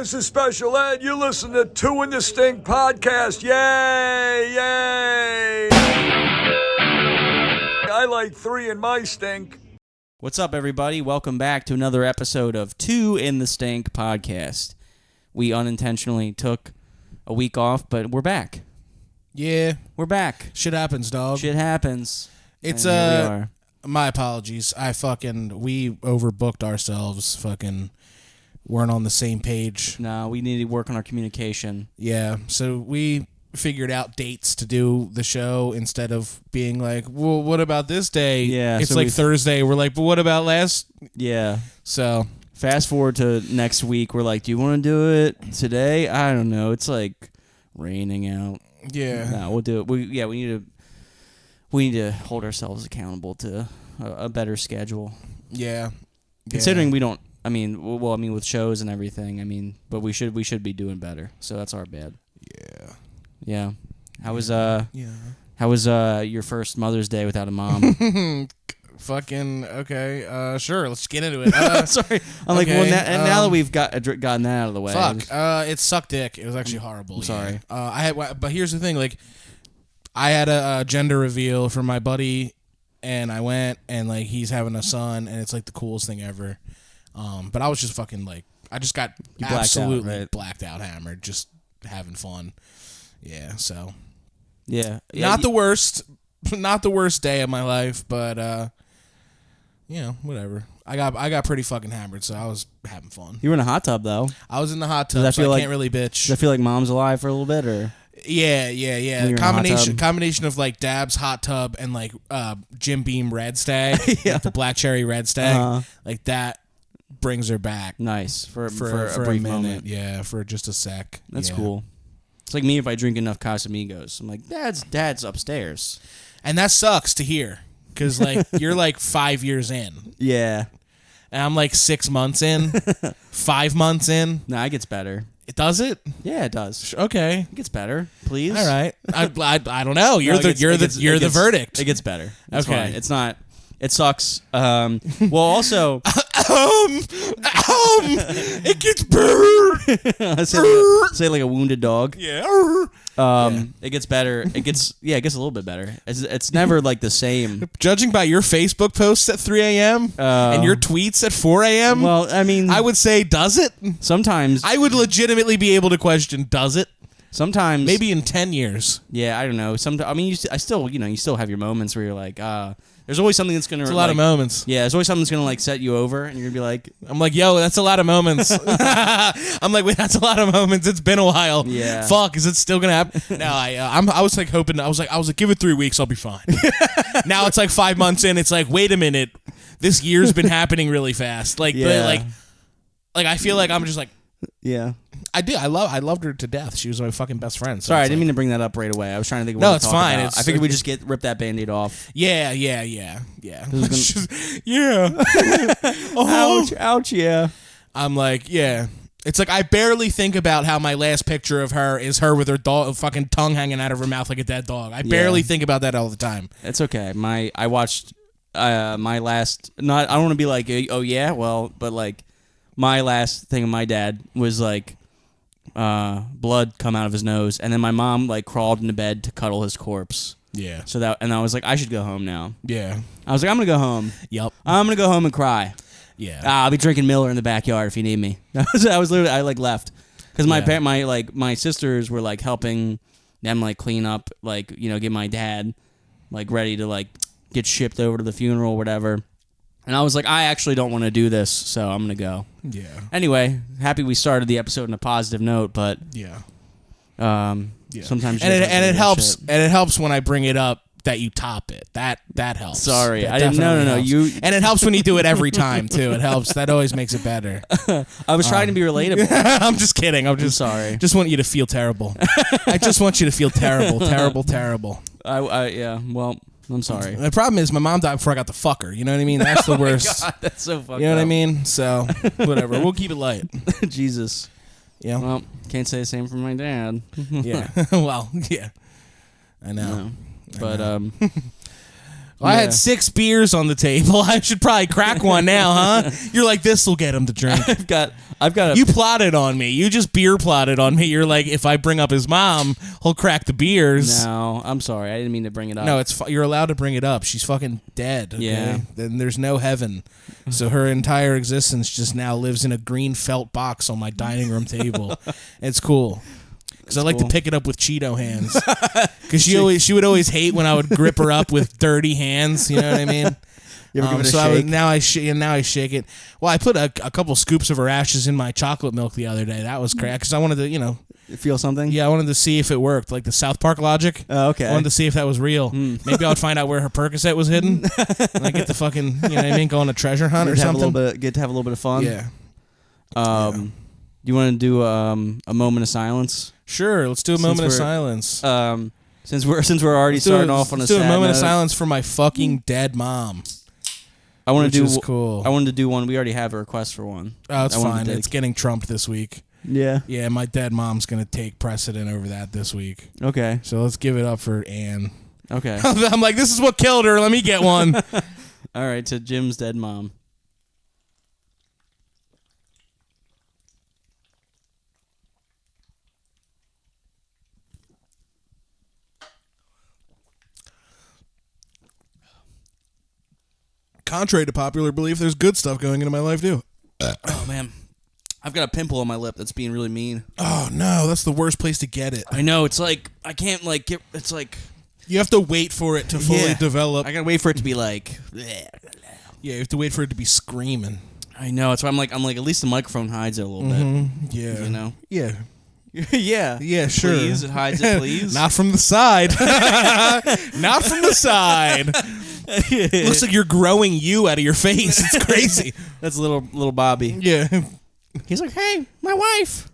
this is Special Ed. You listen to Two in the Stink podcast. Yay! Yay! I like three in my stink. What's up, everybody? Welcome back to another episode of Two in the Stink podcast. We unintentionally took a week off, but we're back. Yeah. We're back. Shit happens, dog. Shit happens. It's, and here we are. My apologies. We overbooked ourselves. Weren't on the same page. No, we need to work on our communication. Yeah. So we figured out dates to do the show instead of being like, well, what about this day? Yeah. It's so like Thursday. We're like, but what about last? Yeah. So fast forward to next week. We're like, do you want to do it today? I don't know. It's like raining out. Yeah. No, we'll do it. We need to hold ourselves accountable to a better schedule. Yeah. Considering we don't. I mean, with shows and everything. But we should be doing better. So that's our bad. Yeah. Yeah. How was your first Mother's Day without a mom? Fucking okay. Sure. Let's get into it. Sorry. I'm like, well, now that we've gotten that out of the way. It sucked dick. It was actually horrible. I'm sorry. But here's the thing. Like, I had a gender reveal for my buddy, and I went, and like he's having a son, and it's like the coolest thing ever. But I was just fucking like, I just got absolutely blacked out, hammered, just having fun. Yeah. So. Yeah. Not the worst day of my life, but whatever. I got pretty fucking hammered, so I was having fun. You were in a hot tub though. I was in the hot tub, so I can't really bitch. Does that feel like mom's alive for a little bit, or? Yeah. Combination of like Dab's hot tub and like Jim Beam Red Stag, like the Black Cherry Red Stag, like that brings her back. Nice for a brief moment. Yeah, for just a sec. That's cool. It's like me if I drink enough Casamigos. I'm like, Dad's upstairs, and that sucks to hear because like you're like 5 years in. Yeah, and I'm like 6 months in, 5 months in. Nah, it gets better. It does it? Yeah, it does. Okay, it gets better. Please. All right. I don't know. You're the verdict. It gets better. It's okay. Fine. It's not. It sucks. Well, also, it gets better. say like a wounded dog. Yeah. It gets better. It gets a little bit better. It's never like the same. Judging by your Facebook posts at 3 a.m. And your tweets at 4 a.m. Well, I mean, I would say, does it? Sometimes I would legitimately be able to question, does it? Sometimes, maybe in 10 years. Yeah, I don't know. You still have your moments where you're like, there's always something that's gonna. It's a lot of moments. Yeah, there's always something that's gonna like set you over, and you're gonna be like, I'm like, yo, that's a lot of moments. I'm like, wait, that's a lot of moments. It's been a while. Yeah. Fuck, is it still gonna happen? No, I was like hoping. I was like, give it 3 weeks, I'll be fine. Now it's like 5 months in. It's like, wait a minute, this year's been happening really fast. Like, yeah. like I feel like I'm just like, yeah. I did. I loved her to death. She was my fucking best friend. So sorry, I didn't mean to bring that up right away. I was trying to think of what no, it's fine. I figured we just rip that Band-Aid off. Yeah. Yeah. Ouch, yeah. I'm like, yeah. It's like I barely think about how my last picture of her is her with her fucking tongue hanging out of her mouth like a dead dog. I barely think about that all the time. It's okay. I watched my last. I don't want to be like, oh yeah, well, but like my last thing of my dad was like. Blood come out of his nose, and then my mom like crawled into bed to cuddle his corpse. Yeah. And I was like, I should go home now. Yeah. I was like, I'm gonna go home. Yep. I'm gonna go home and cry. Yeah. I'll be drinking Miller in the backyard if you need me. I like left because my sisters were like helping them like clean up, like get my dad like ready to like get shipped over to the funeral or whatever. And I was like, I actually don't want to do this, so I'm going to go. Yeah. Anyway, happy we started the episode on a positive note, but yeah. Sometimes it helps shit. And it helps when I bring it up that you top it. That helps. Sorry. I didn't no. And it helps when you do it every time too. It helps. That always makes it better. I was trying to be relatable. I'm just kidding. I'm sorry. Just want you to feel terrible. I just want you to feel terrible. Yeah, well, I'm sorry. The problem is my mom died before I got to fuck her. You know what I mean? That's the worst. God, that's so fucked up. You know what I mean? So, whatever. We'll keep it light. Jesus. Yeah. Well, can't say the same for my dad. Yeah. Well, yeah. I know. No. But Well, I had 6 beers on the table. I should probably crack one now, huh? You're like, this will get him to drink. I've got. You plotted on me. You just beer plotted on me. You're like, if I bring up his mom, he'll crack the beers. No, I'm sorry. I didn't mean to bring it up. No, you're allowed to bring it up. She's fucking dead. Okay? Yeah. Then there's no heaven. So her entire existence just now lives in a green felt box on my dining room table. It's cool. Because I like to pick it up with Cheeto hands. Because she would always hate when I would grip her up with dirty hands. You know what I mean? You ever give it a shake? Now I shake it. Well, I put a couple scoops of her ashes in my chocolate milk the other day. That was crazy. Because I wanted to, You feel something? Yeah, I wanted to see if it worked, like the South Park logic. Oh, okay. I wanted to see if that was real. Maybe I would find out where her Percocet was hidden, and I get the fucking, you know what I mean, go on a treasure hunt or something. Get to have a little bit of fun. Yeah. You want to do a moment of silence? Sure, let's do a moment of silence. Since we're already starting off on a sad let's do a moment of note. silence for my fucking dead mom. I want to do. Is cool. I wanted to do one. We already have a request for one. Oh, it's fine. It's getting trumped this week. Yeah. Yeah, my dead mom's gonna take precedent over that this week. Okay. So let's give it up for Anne. Okay. I'm like, this is what killed her. Let me get one. All right. To Jim's dead mom. Contrary to popular belief, there's good stuff going into my life too. Oh man, I've got a pimple on my lip that's being really mean. Oh no, that's the worst place to get it. I know. It's like I can't like get. It's like you have to wait for it to fully develop. I gotta wait for it to be like. Bleh. Yeah, you have to wait for it to be screaming. I know. That's why I'm like at least the microphone hides it a little bit. Yeah, You know. Yeah. Yeah. Yeah, sure. Please, it hides it, please. Not from the side. Not from the side. Looks like you're growing you out of your face. It's crazy. That's little Bobby. Yeah. He's like, hey, my wife.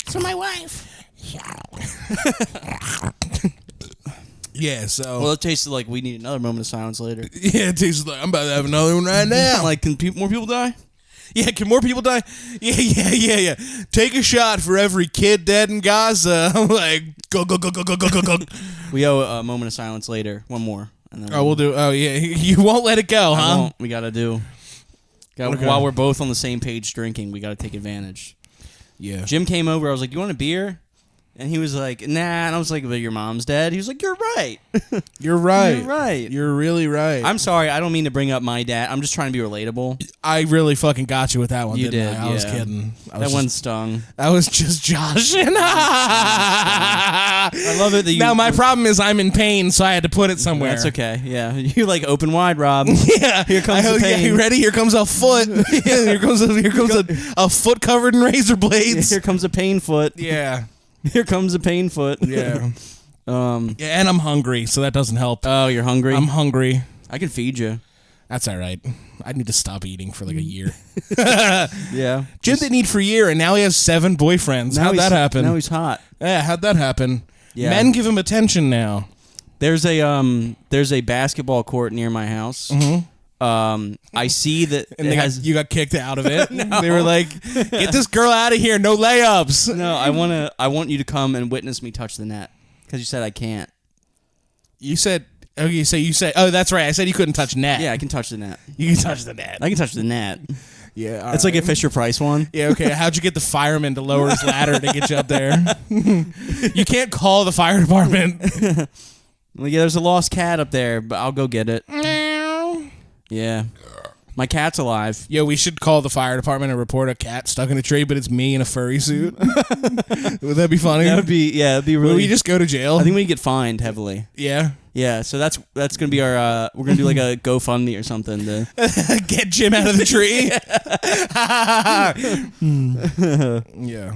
So my wife. Yeah, so. Well, it tasted like we need another moment of silence later. Yeah, it tastes like I'm about to have another one right now. Like, can more people die? Yeah, can more people die? Yeah. Take a shot for every kid dead in Gaza. I'm like, go. We owe a moment of silence later. One more. And then We'll do. Oh, yeah. You won't let it go, huh? Won't. We gotta do. Okay. While we're both on the same page drinking, we gotta take advantage. Yeah. Jim came over. I was like, "You want a beer?" And he was like, "Nah." And I was like, "But your mom's dead." He was like, "You're right." You're right. You're right. You're really right. I'm sorry. I don't mean to bring up my dad. I'm just trying to be relatable. I really fucking got you with that one. You didn't did. I was yeah. kidding. That one stung. I was just joshing. I love it that you. Now my problem is I'm in pain, so I had to put it somewhere. That's okay. Yeah, you like open wide, Rob. Yeah, Here comes the pain. Yeah, you ready? Here comes a foot. Here comes a foot covered in razor blades. Here comes a pain foot. Yeah. Here comes a pain foot. Yeah. Yeah, and I'm hungry, so that doesn't help. Oh, you're hungry? I'm hungry. I can feed you. That's all right. I need to stop eating for like a year. Yeah. Jim didn't eat for a year, and now he has 7 boyfriends. How'd that happen? Now he's hot. Yeah, how'd that happen? Yeah. Men give him attention now. There's a basketball court near my house. Mm-hmm. I see that And it you got kicked out of it. No. They were like, "Get this girl out of here! No layups." No, I want you to come and witness me touch the net because you said I can't. You said, "Okay." So you said, "Oh, that's right." I said you couldn't touch net. Yeah, I can touch the net. You can touch the net. I can touch the net. Yeah, It's like a Fisher Price one. Yeah, okay. How'd you get the fireman to lower his ladder to get you up there? You can't call the fire department. Well, yeah, there's a lost cat up there, but I'll go get it. Yeah. My cat's alive. Yo, we should call the fire department and report a cat stuck in a tree, but it's me in a furry suit. Would that be funny? That'd be really. Would we just go to jail? I think we get fined heavily. Yeah. Yeah, so that's gonna be our. We're gonna do like a GoFundMe or something to Get Jim out of the tree. Yeah.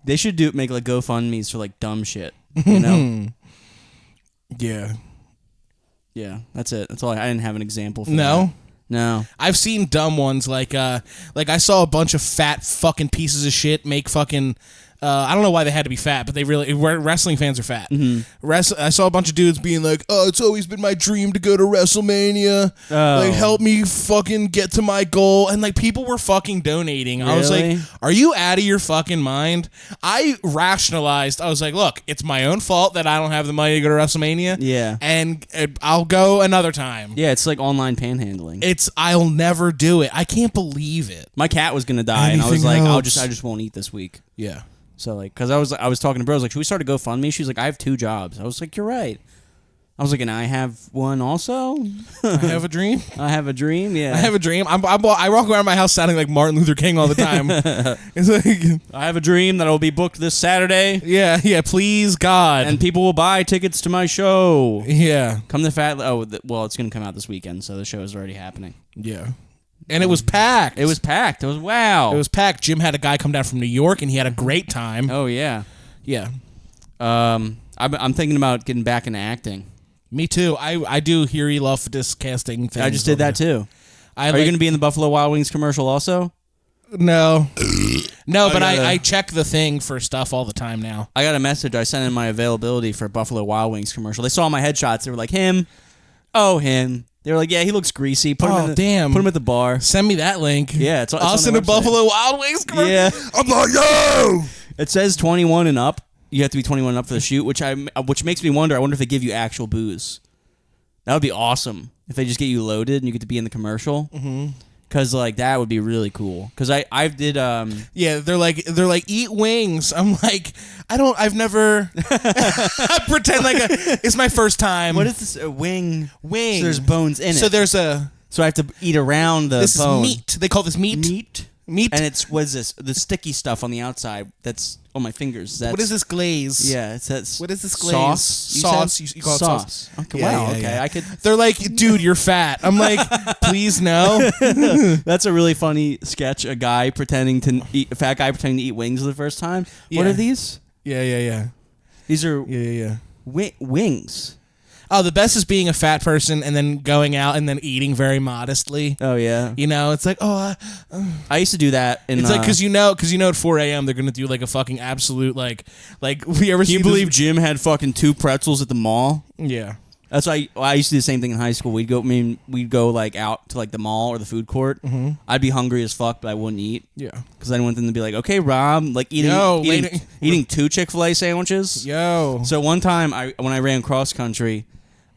They should make like GoFundMes for like dumb shit. You know? Yeah. Yeah, that's it. That's all. I didn't have an example for No? that. No. I've seen dumb ones like I saw a bunch of fat fucking pieces of shit make fucking I don't know why they had to be fat, but wrestling fans are fat. Mm-hmm. I saw a bunch of dudes being like, "Oh, it's always been my dream to go to WrestleMania. Like, help me fucking get to my goal." And like, people were fucking donating. Really? I was like, "Are you out of your fucking mind?" I rationalized. I was like, "Look, it's my own fault that I don't have the money to go to WrestleMania. Yeah, and I'll go another time." Yeah, it's like online panhandling. I'll never do it. I can't believe it. My cat was gonna die, and I was like, I just won't eat this week. Yeah. So like, cause I was talking to bro, I was like, should we start a GoFundMe? She's like, I have 2 jobs. I was like, you're right. I was like, and I have one also. I have a dream. I have a dream. Yeah, I have a dream. I walk around my house sounding like Martin Luther King all the time. It's like, I have a dream that will be booked this Saturday. Yeah. Please God, and people will buy tickets to my show. Yeah, come to Fat. Oh, well, it's gonna come out this weekend, so the show is already happening. Yeah. And it was packed. It was packed. It was wow. It was packed. Jim had a guy come down from New York, and he had a great time. Oh yeah, yeah. I'm thinking about getting back into acting. Me too. I do hear you love this casting thing. I just did that too. Are you going to be in the Buffalo Wild Wings commercial also? No. No, but I check the thing for stuff all the time now. I got a message. I sent in my availability for a Buffalo Wild Wings commercial. They saw my headshots. They were like, him. Oh, him. They were like, yeah, he looks greasy. Put him at the bar. Send me that link. Yeah, it's us in a Buffalo Wild Wings commercial. Yeah. I'm like, yo! It says 21 and up. You have to be 21 and up for the shoot, which makes me wonder. I wonder if they give you actual booze. That would be awesome if they just get you loaded and you get to be in the commercial. Mm-hmm. Cause like that would be really cool. Cause I did. Yeah, they're like eat wings. I'm like, I've never pretend like it's my first time. What is this? A wing. So there's bones in it. So I have to eat around the this bone. Is meat. They call this meat. Meat. And it's what is this? The sticky stuff on the outside that's on my fingers. What is this glaze? Yeah, it says. What is this glaze? Sauce. You call it sauce. Okay, yeah, wow. Yeah, okay, yeah. I could. They're like, dude, you're fat. I'm like, please no. That's a really funny sketch. A fat guy pretending to eat wings for the first time. Yeah. What are these? Yeah. These are wings. Oh, the best is being a fat person and then going out and then eating very modestly. Oh yeah. You know, it's like, I used to do that. It's like because you know at 4 a.m. they're gonna do like a fucking absolute like we ever. Can you believe Jim had fucking 2 pretzels at the mall? Yeah. That's why I used to do the same thing in high school. We'd go like out to like the mall or the food court. Mm-hmm. I'd be hungry as fuck, but I wouldn't eat. Yeah, because I didn't want them to be like, okay, Rob, like eating 2 Chick-fil-A sandwiches. Yo. So one time when I ran cross country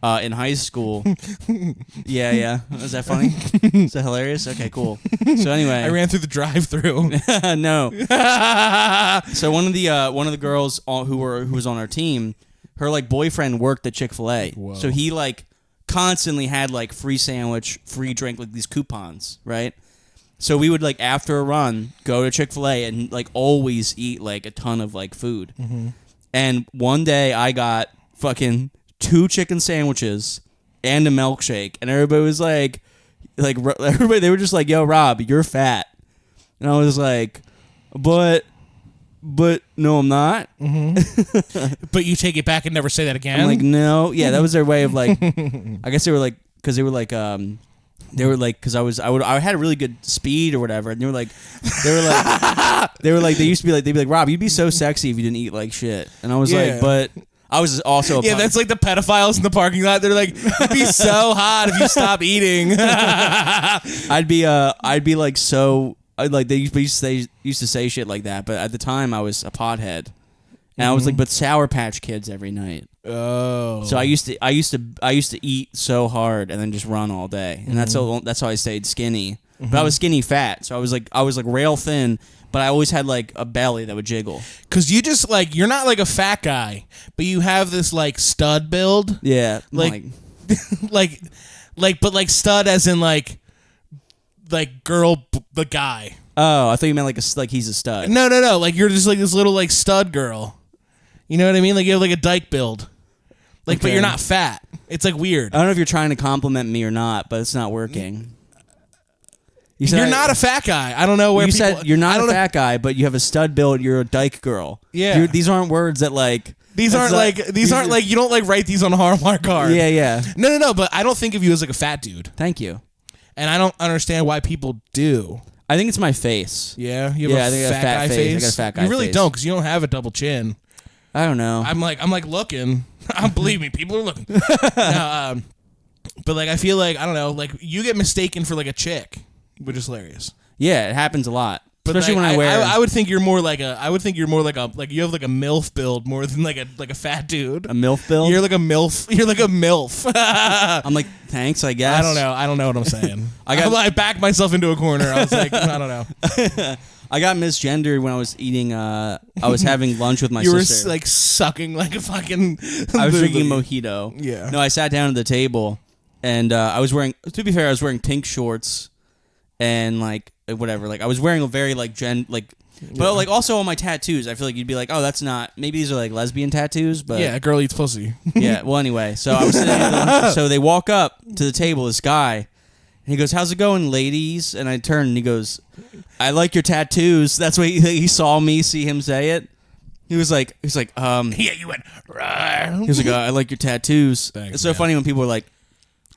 in high school, yeah, is that funny? Is that hilarious? Okay, cool. So anyway, I ran through the drive-through. No. So one of the girls who was on our team. Her like boyfriend worked at Chick-fil-A, so he like constantly had like free sandwich, free drink, like these coupons, right? So we would like after a run go to Chick-fil-A and like always eat like a ton of like food. Mm-hmm. And one day I got fucking 2 chicken sandwiches and a milkshake, and everybody was like everybody they were just like, "Yo, Rob, you're fat," and I was like, "But no, I'm not." Mm-hmm. But you take it back and never say that again. I'm like, no, yeah, that was their way of like. I guess they were like, because I had a really good speed or whatever, and they used to be like, they'd be like, Rob, you'd be so sexy if you didn't eat like shit, and I was like, but I was also that's like the pedophiles in the parking lot. They're like, you'd be so hot if you stop eating. I'd be like so. Like they used to say shit like that, but at the time I was a pothead, and I was like, but Sour Patch Kids every night. Oh, so I used to eat so hard and then just run all day, and that's how I stayed skinny. But I was skinny fat, so I was like rail thin, but I always had like a belly that would jiggle. Cause you just like you're not like a fat guy, but you have this like stud build. Yeah, like but like stud as in like the guy. Oh, I thought you meant like he's a stud. No. Like you're just like this little like stud girl. You know what I mean? Like you have like a dyke build. Like, but you're not fat. It's like weird. I don't know if you're trying to compliment me or not, but it's not working. You're not a fat guy. I don't know where you said you're not a fat guy, but you have a stud build. You're a dyke girl. Yeah. These aren't words that like. These aren't like you don't like write these on a Hallmark card. Yeah. No. But I don't think of you as like a fat dude. Thank you. And I don't understand why people do. I think it's my face. Yeah, you have a fat guy face. I got a fat guy You really face. don't, because you don't have a double chin. I don't know. I'm like looking. Believe me, people are looking. No, but like I feel like I don't know. Like you get mistaken for like a chick, which is hilarious. Yeah, it happens a lot. But especially like, when I wear. I would think you're more like a. I would think you're more like a. Like you have like a MILF build more than like a fat dude. a MILF build. You're like a MILF. You're like a MILF. I'm like, thanks, I guess. I don't know what I'm saying. I backed myself into a corner. I was like, I don't know. I got misgendered when I was eating. I was having lunch with my You sister. were like sucking like a fucking. I was drinking mojito. Yeah. No, I sat down at the table, and I was wearing. To be fair, I was wearing pink shorts, and like whatever. Like I was wearing a very like but like also on my tattoos. I feel like you'd be like, oh, that's not. Maybe these are like lesbian tattoos, but Yeah, a girl eats pussy. yeah. Well, anyway, so I was sitting at the lunch, so they walk up to the table. This guy, and he goes, "How's it going, ladies?" And I turn, and he goes, "I like your tattoos." That's what he saw me see him say it. He was like, Yeah, you went. Rawr. he was like, I like your tattoos. Thanks, it's so man. funny when people are like,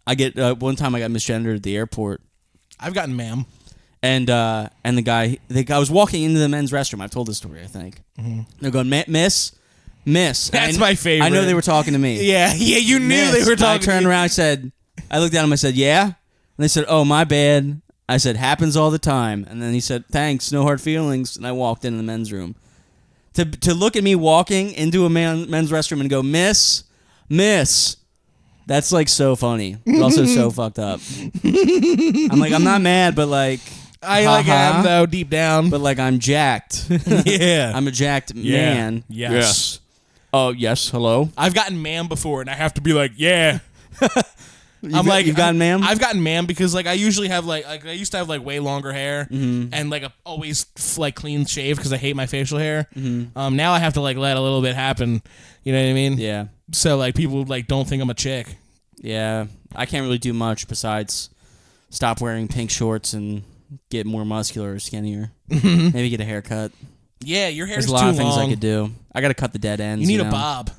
I get one time I got misgendered at the airport, I've gotten ma'am. and the guy was walking into the men's restroom. I've told this story, I think. They're going, Miss. That's my favorite. I know they were talking to me. Yeah, you knew Miss. they were talking. I turned around. I looked at him. I said, yeah. And they said, oh, my bad. I said, happens all the time. And then he said, thanks, no hard feelings. And I walked into the men's room. To look at me walking into a men's restroom and go, Miss, that's like so funny, but also so fucked up. I'm like, I'm not mad, but like, I like am though deep down. but like I'm jacked. Yeah, I'm a jacked man. Yes. Oh yes, hello. I've gotten ma'am before, and I have to be like, yeah. You've gotten ma'am? I've gotten ma'am because like I usually have like I used to have like way longer hair and like always like clean shave because I hate my facial hair. Now I have to like let a little bit happen. You know what I mean? Yeah, So like people like don't think I'm a chick. yeah. I can't really do much besides stop wearing pink shorts and get more muscular or skinnier. Maybe get a haircut. Yeah, your hair's There's a lot too of things long. I could do. I got to cut the dead ends. You need know? a bob.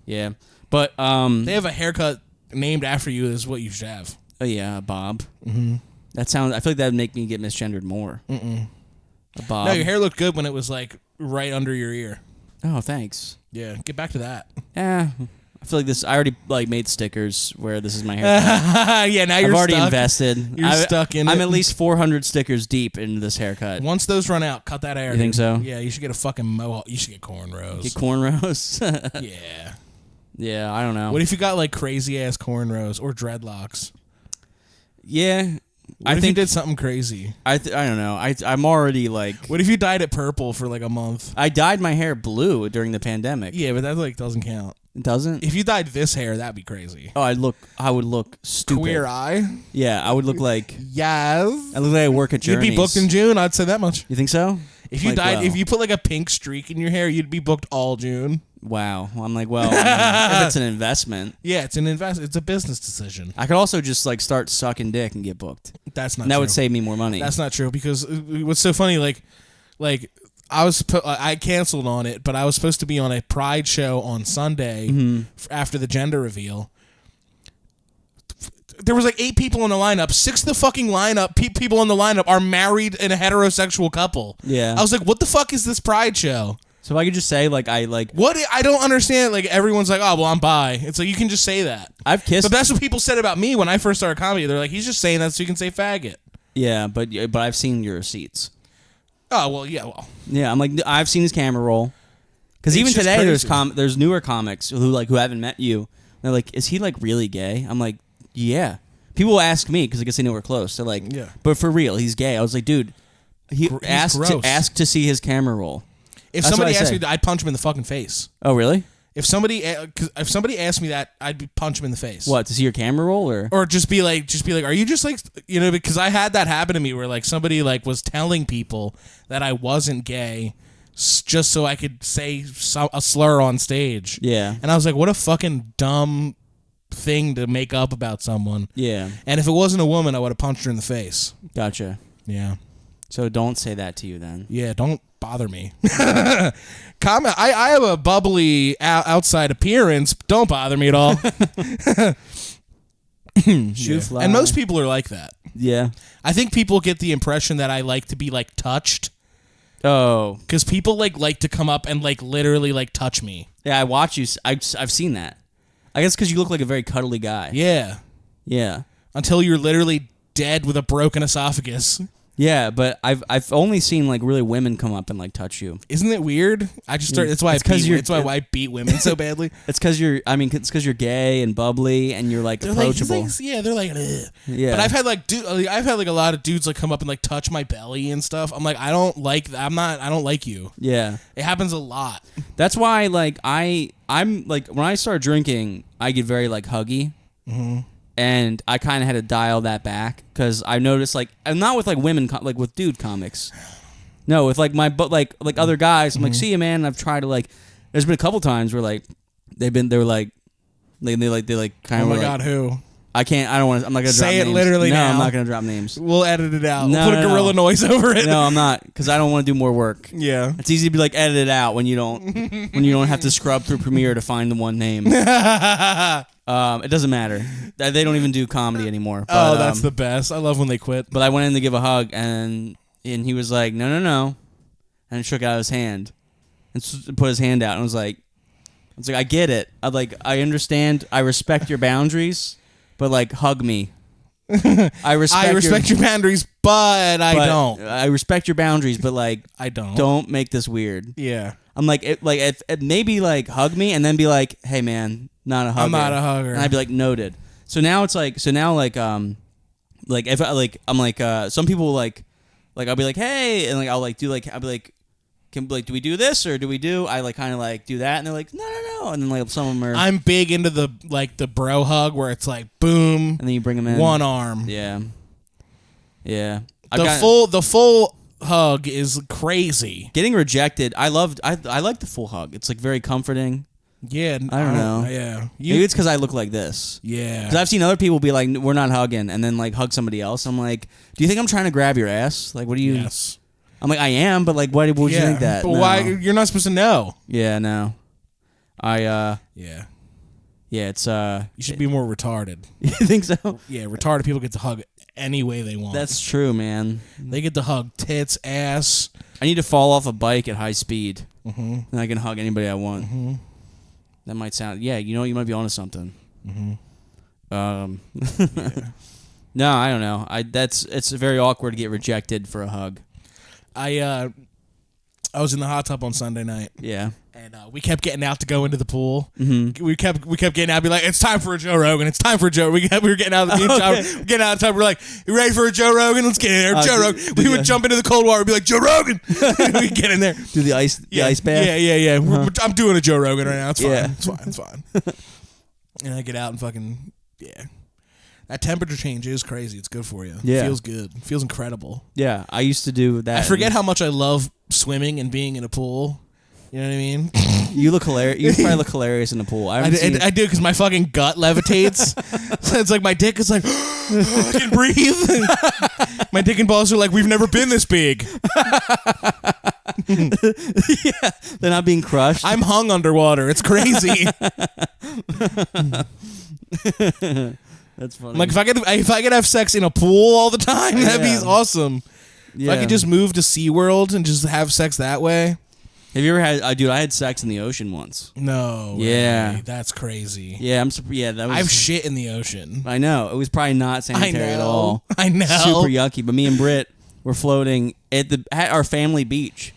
Yeah, but They have a haircut named after you. Is what you should have. oh yeah, Bob. Mm-hmm. That sounds. I feel like that would make me get misgendered more. A Bob. No, your hair looked good when it was like right under your ear. Oh, thanks. Yeah, get back to that. Yeah, I feel like this. I already like made stickers where this is my haircut. Yeah, now I've you're already stuck. invested. You're stuck in I'm it. at least 400 stickers deep into this haircut. Once those run out, cut that hair. You think dude. so? Yeah, you should get a fucking mohawk. You should get cornrows. Get cornrows. Yeah. Yeah, I don't know. What if you got like crazy ass cornrows or dreadlocks? Yeah, What if you did something crazy? I don't know. I'm already like. What if you dyed it purple for like a month? I dyed my hair blue during the pandemic. Yeah, but that like doesn't count. It doesn't. If you dyed this hair, that'd be crazy. Oh, I would look stupid. Queer eye. Yeah, I would look like. Yes. I look like I work at You'd Journeys. be booked in June. I'd say that much. You think so? If you Like, dyed, well. if you put like a pink streak in your hair, you'd be booked all June. Wow. Well, I'm like, well, if it's an investment, Yeah, it's an It's a business decision. I could also just like start sucking dick and get booked. That's not. And that true. would save me more money. That's not true because what's so funny, like I canceled on it, but I was supposed to be on a Pride show on Sunday after the gender reveal. There was like 8 people in the lineup. 6 of the fucking lineup people in the lineup are married and a heterosexual couple. Yeah. I was like, what the fuck is this Pride show? So if I could just say like I like What I don't understand. Like everyone's like, oh well, I'm bi. It's like you can just say that. I've kissed. But that's what people said about me when I first started comedy. They're like, he's just saying that so you can say faggot. Yeah, but I've seen your receipts. Oh well, yeah, well. Yeah, I'm like I've seen his camera roll. Because It's even just today crazy. there's newer comics who haven't met you. They're like, is he like really gay? I'm like, yeah. People will ask me because I guess they know we're close. They're like, Yeah. but for real, he's gay. I was like, dude, He's gross. ask to see his camera roll. If That's somebody what I asked say. me, I'd punch him in the fucking face. Oh really? If somebody asked me that, I'd punch him in the face. What, to see your camera roll Or just be like, are you just like, because I had that happen to me where like somebody like was telling people that I wasn't gay just so I could say a slur on stage. Yeah. And I was like, what a fucking dumb thing to make up about someone. Yeah. And if it wasn't a woman, I would have punched her in the face. Gotcha. Yeah. So don't say that to you then. Yeah, don't bother me. Comment. I have a bubbly outside appearance. Don't bother me at all. Shoe fly. And most people are like that. Yeah. I think people get the impression that I like to be like touched. Oh. Because people like to come up and like literally like touch me. Yeah, I watch you. I've seen that. I guess because you look like a very cuddly guy. Yeah. Yeah. Until you're literally dead with a broken esophagus. Yeah, but I've only seen like really women come up and like touch you. Isn't it weird? I just started. That's why that's why I beat women so badly. It's because you're gay and bubbly and you're like approachable. They're like, ugh. Yeah. But I've had like a lot of dudes like come up and like touch my belly and stuff. I'm like, I don't like you. Yeah. It happens a lot. That's why like I'm like when I start drinking, I get very like huggy. Mm-hmm. And I kind of had to dial that back because I noticed, like, and not with like women, like with dude comics. No, with like like other guys. I'm like, see you, man. And I've tried to like. There's been a couple times where like they were like, they kind Oh of. my like, god, who? I can't. I don't want to. I'm not gonna say drop it names. literally no, now. I'm not gonna drop names. We'll edit it out. No, We'll put a gorilla noise over it. No, I'm not because I don't want to do more work. Yeah, it's easy to be like edit it out when you don't have to scrub through Premiere to find the one name. It doesn't matter. They don't even do comedy anymore. But, that's the best. I love when they quit. But I went in to give a hug, and he was like, no, and shook out his hand, and put his hand out, and was like, I get it. I understand. I respect your boundaries, but like, hug me. I respect your boundaries, but I don't. I respect your boundaries, but like, I don't. Don't make this weird. Yeah. I'm like, it maybe like hug me, and then be like, hey man. Not a hugger. I'm not a hugger. And I'd be like, noted. So now it's like, like if I like, I'm like, some people like I'll be like, hey, and like I'll like do like I'll be like, do we do this or do we do? I like kind of like do that, and they're like, no, and then like some of them are. I'm big into the bro hug where it's like boom, and then you bring them in one arm. Yeah. The full hug is crazy. Getting rejected, I like the full hug. It's like very comforting. Yeah, I don't know. Yeah, maybe it's because I look like this. Yeah, because I've seen other people be like, "We're not hugging," and then like hug somebody else. I'm like, "Do you think I'm trying to grab your ass? Like, what do you?" Yes. I'm like, I am, but like, why would you think that? But why? You're not supposed to know. Yeah, no. Yeah. Yeah, it's You should be more retarded. You think so? Yeah, retarded people get to hug any way they want. That's true, man. They get to hug tits, ass. I need to fall off a bike at high speed, and I can hug anybody I want. Mm-hmm. That might sound, you might be onto something. Mm-hmm. Yeah. No, I don't know. It's very awkward to get rejected for a hug. I was in the hot tub on Sunday night. Yeah. And we kept getting out to go into the pool. Mm-hmm. We kept getting out, be like, it's time for a Joe Rogan. It's time for a Joe. We were getting out of the shower, getting out of the tub. We're like, you ready for a Joe Rogan? Let's get in there. Joe Rogan. We would jump into the cold water and be like, Joe Rogan. We get in there. Do the ice bath? Yeah. Uh-huh. I'm doing a Joe Rogan right now. It's fine. Yeah. It's fine. And I get out and fucking, that temperature change is crazy. It's good for you. Yeah. It feels good. It feels incredible. Yeah, I used to do that. I forget how much I love swimming and being in a pool. You know what I mean? You look hilarious. You probably look hilarious in the pool. I do because my fucking gut levitates. So it's like my dick is like, I can breathe. My dick and balls are like, we've never been this big. Yeah, they're not being crushed. I'm hung underwater. It's crazy. That's funny. Like if I could have sex in a pool all the time, that'd be awesome. Yeah. If I could just move to SeaWorld and just have sex that way. Have you ever had? Dude, I had sex in the ocean once. No. Yeah. Way. That's crazy. Yeah, that was. I've shit in the ocean. I know. It was probably not sanitary at all. I know. Super yucky. But me and Britt were floating at our family beach,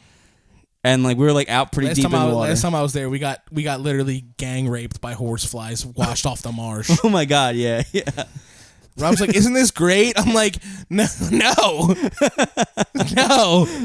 and like we were like out pretty deep in the water. Last time I was there, we got literally gang raped by horseflies washed off the marsh. Oh my god! Yeah. Rob's like, "Isn't this great?" I'm like, "No, no."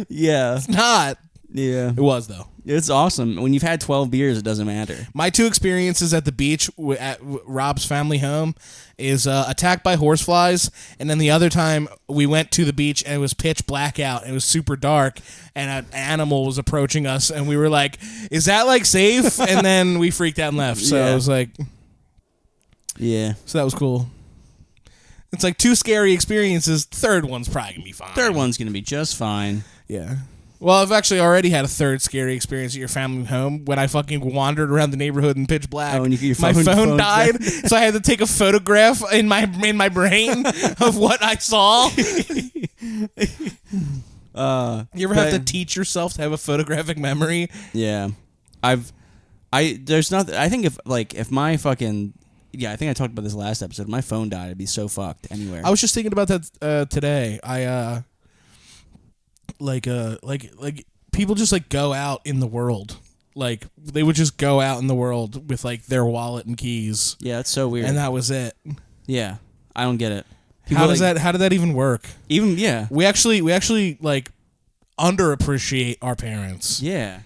Yeah. It's not. Yeah. It was though. It's awesome. When you've had 12 beers, it doesn't matter. My two experiences at the beach at Rob's family home is attacked by horseflies, and then the other time we went to the beach and it was pitch black out and it was super dark and an animal was approaching us and we were like, "Is that like safe?" And then we freaked out and left. So I was like, yeah. So that was cool. It's like two scary experiences. Third one's probably gonna be fine. Third one's gonna be just fine. Yeah. Well, I've actually already had a third scary experience at your family home when I fucking wandered around the neighborhood in pitch black. Oh, and your my phone phone died, so I had to take a photograph in my brain of what I saw. You ever have to teach yourself to have a photographic memory? Yeah, there's nothing. I think if my fucking I think I talked about this last episode. If my phone died, I'd be so fucked anywhere. I was just thinking about that today. Like people just like go out in the world. Like they would just go out in the world with like their wallet and keys. Yeah, that's so weird. And that was it. Yeah, I don't get it. How did that even work? We actually like underappreciate our parents. Yeah.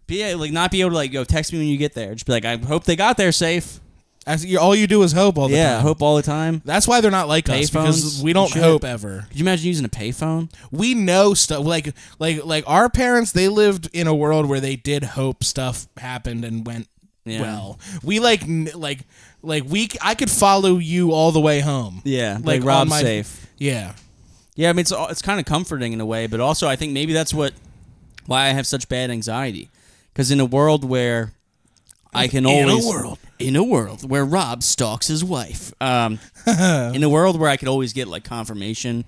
But yeah, like not be able to like text me when you get there. Just be like, I hope they got there safe. All you do is hope all the time. Yeah, hope all the time. That's why they're not like us, because we don't hope ever. Could you imagine using a payphone? We know stuff like our parents. They lived in a world where they did hope stuff happened and went well. We I could follow you all the way home. Yeah, like Rob's safe. Yeah, yeah. I mean, it's kind of comforting in a way, but also I think maybe that's why I have such bad anxiety, because in a world where I can always in a world where Rob stalks his wife, in a world where I could always get like confirmation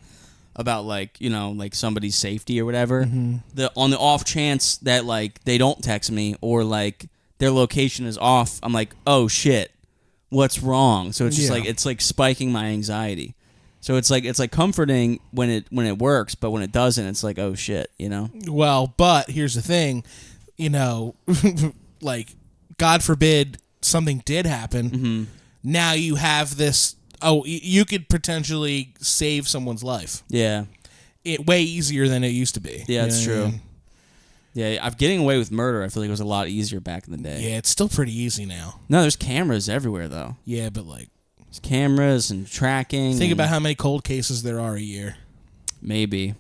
about like somebody's safety or whatever. Mm-hmm. On the off chance that like they don't text me or like their location is off, I'm like, oh shit, what's wrong? So it's just it's like spiking my anxiety. So it's like comforting when it works, but when it doesn't, it's like, oh shit, Well, but here's the thing, like, God forbid something did happen. Mm-hmm. Now you have this. Oh, you could potentially save someone's life. Yeah, way easier than it used to be. Yeah, that's true. Yeah, I'm getting away with murder. I feel like it was a lot easier back in the day. Yeah, it's still pretty easy now. No, there's cameras everywhere though. Yeah, but like, there's cameras and tracking. Think about how many cold cases there are a year. Maybe.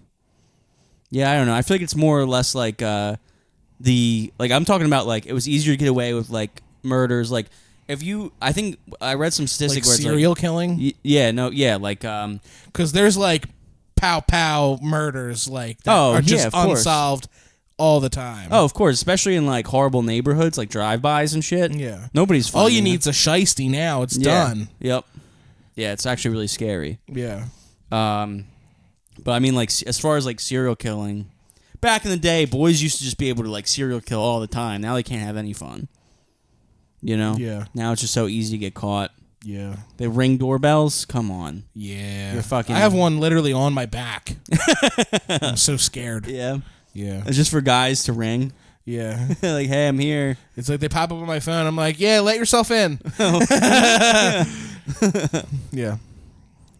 Yeah, I don't know. I feel like it's more or less like I'm talking about like it was easier to get away with like murders. Like I think I read some statistic like where it's serial killing. Because there's like pow murders like that are just unsolved all the time. Oh, of course, especially in like horrible neighborhoods, like drive-bys and shit. Yeah, nobody's. All you need's a shiesty now. It's done. Yep. Yeah, it's actually really scary. Yeah. But I mean, like as far as like serial killing, back in the day, boys used to just be able to like serial kill all the time. Now they can't have any fun. Yeah. Now it's just so easy to get caught. Yeah. They ring doorbells. Come on. Yeah. You're fucking. I have one literally on my back. I'm so scared. Yeah. Yeah. It's just for guys to ring. Yeah. Like, hey, I'm here. It's like they pop up on my phone. I'm like, yeah, let yourself in. Yeah.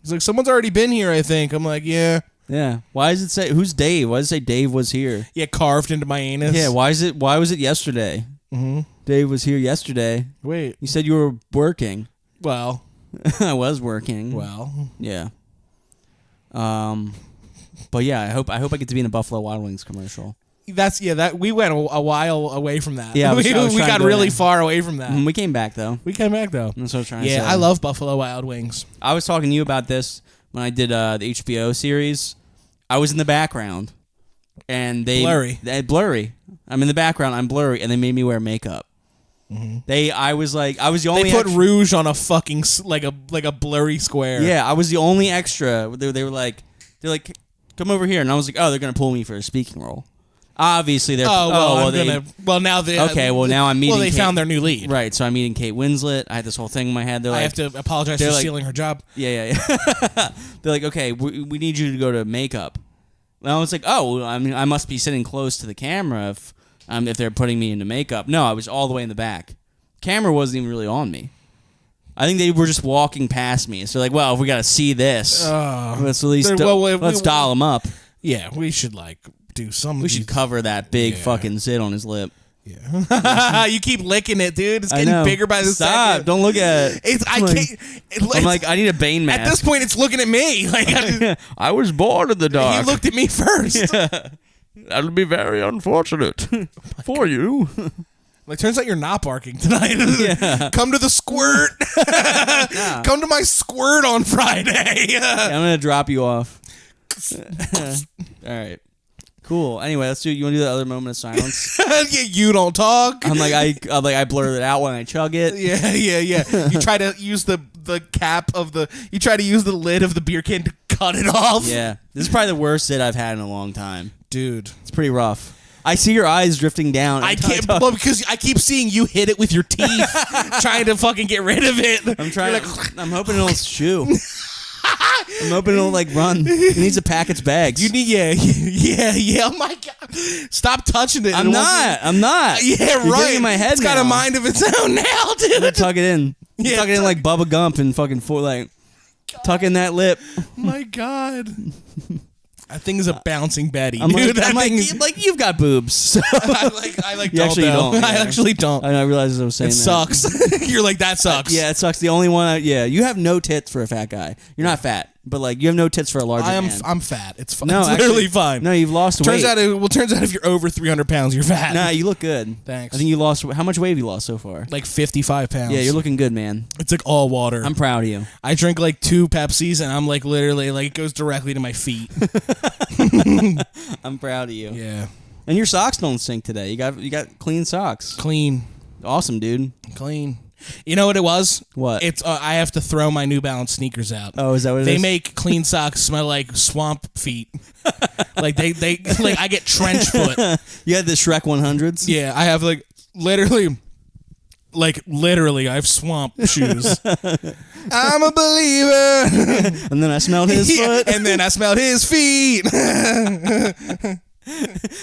He's like, someone's already been here, I think. I'm like, yeah. Yeah. Why does it say, who's Dave? Why does it say Dave was here? Yeah, carved into my anus. Yeah, why was it yesterday? Mm-hmm. Dave was here yesterday. Wait. You said you were working. Well. I was working. Well. Yeah. But yeah, I hope I get to be in a Buffalo Wild Wings commercial. That we went a while away from that. Yeah, we got really far away from that. We came back though. That's what I was trying to say. Yeah, I love Buffalo Wild Wings. I was talking to you about this when I did the HBO series. I was in the background, and blurry. I'm in the background. I'm blurry, and they made me wear makeup. Mm-hmm. I was the only. They put rouge on a fucking like a blurry square. Yeah, I was the only extra. They were like, come over here, and I was like, oh, they're gonna pull me for a speaking role. Obviously, they're. Now I'm meeting. Well, they found their new lead, right? So I'm meeting Kate Winslet. I had this whole thing in my head. I have to apologize for stealing her job. Yeah. They're like, okay, we need you to go to makeup. And I was like, oh, I mean, I must be sitting close to the camera if they're putting me into makeup. No, I was all the way in the back. Camera wasn't even really on me. I think they were just walking past me. So like, well, if we got to see this, let's at least let's dial them up. Yeah, we should do something. We should cover that big fucking zit on his lip. Yeah. You keep licking it, dude. It's getting bigger by the second. Don't look at it. I'm like, I need a Bane mask. At this point, it's looking at me. Like I was born in the dark. He looked at me first. Yeah. That'll be very unfortunate for you. Like, turns out you're not barking tonight. Yeah. Come to the squirt. Come to my squirt on Friday. I'm gonna drop you off. All right. Cool. Anyway, let's do. You want to do the other moment of silence? You don't talk. I'm like I blurt it out when I chug it. Yeah. You try to use the cap of the. You try to use the lid of the beer can to cut it off. Yeah, this is probably the worst sit I've had in a long time, dude. It's pretty rough. I see your eyes drifting down. I can't, well, because I keep seeing you hit it with your teeth, trying to fucking get rid of it. I'm trying. I'm hoping it'll chew. I'm hoping it'll like run. It needs to pack its bags. You need, yeah. Oh my god! Stop touching it. I'm not. Yeah, You're right. getting in my head it's got a mind of its own now, dude. I'm gonna tuck it in. Yeah, tuck it in like Bubba Gump and fucking tuck in that lip. My god. That thing is a bouncing Betty, I'm dude. like you've got boobs. So. I like you don't actually though. don't. Yeah. I actually don't. I realized as I was saying It that. sucks. You're like, that sucks. Yeah, it sucks. The only one. You have no tits for a fat guy. You're not fat, but like you have no tits for a larger man. I'm fat. It's fine. No, it's actually, literally fine. No, you've lost weight. Turns out if you're over 300 pounds, you're fat. Nah, you look good. Thanks. I think you lost. How much weight have you lost so far? Like 55 pounds. Yeah, you're looking good, man. It's like all water. I'm proud of you. I drink like 2 Pepsis and I'm like literally like it goes directly to my feet. I'm proud of you. Yeah. And your socks don't stink today. You got clean socks. Clean. Awesome, dude. Clean. You know what it was? What? It's I have to throw my New Balance sneakers out. Oh, is that what it is? They make clean socks smell like swamp feet. Like they like I get trench foot. You had the Shrek 100s? Yeah, I have like literally I have swamp shoes. I'm a believer. And then I smelled his foot. And then I smelled his feet.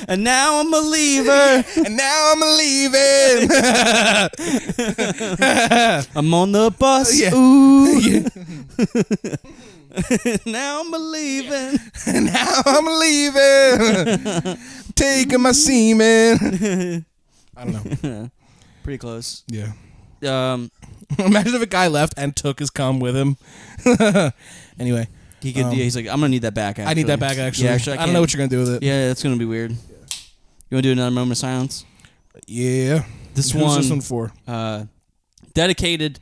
And now I'm a believer. And now I'm leaving. I'm on the bus. Yeah. Ooh. Yeah. Now I'm believing. And now I'm leaving. Taking my semen. I don't know. Pretty close. Yeah. Imagine if a guy left and took his cum with him. Anyway. He could. He's like, I'm gonna need that back. Actually. I need that back. Actually. Yeah, actually, I don't know what you're gonna do with it. Yeah, that's gonna be weird. You wanna do another moment of silence? Yeah. This Who's this one for? Dedicated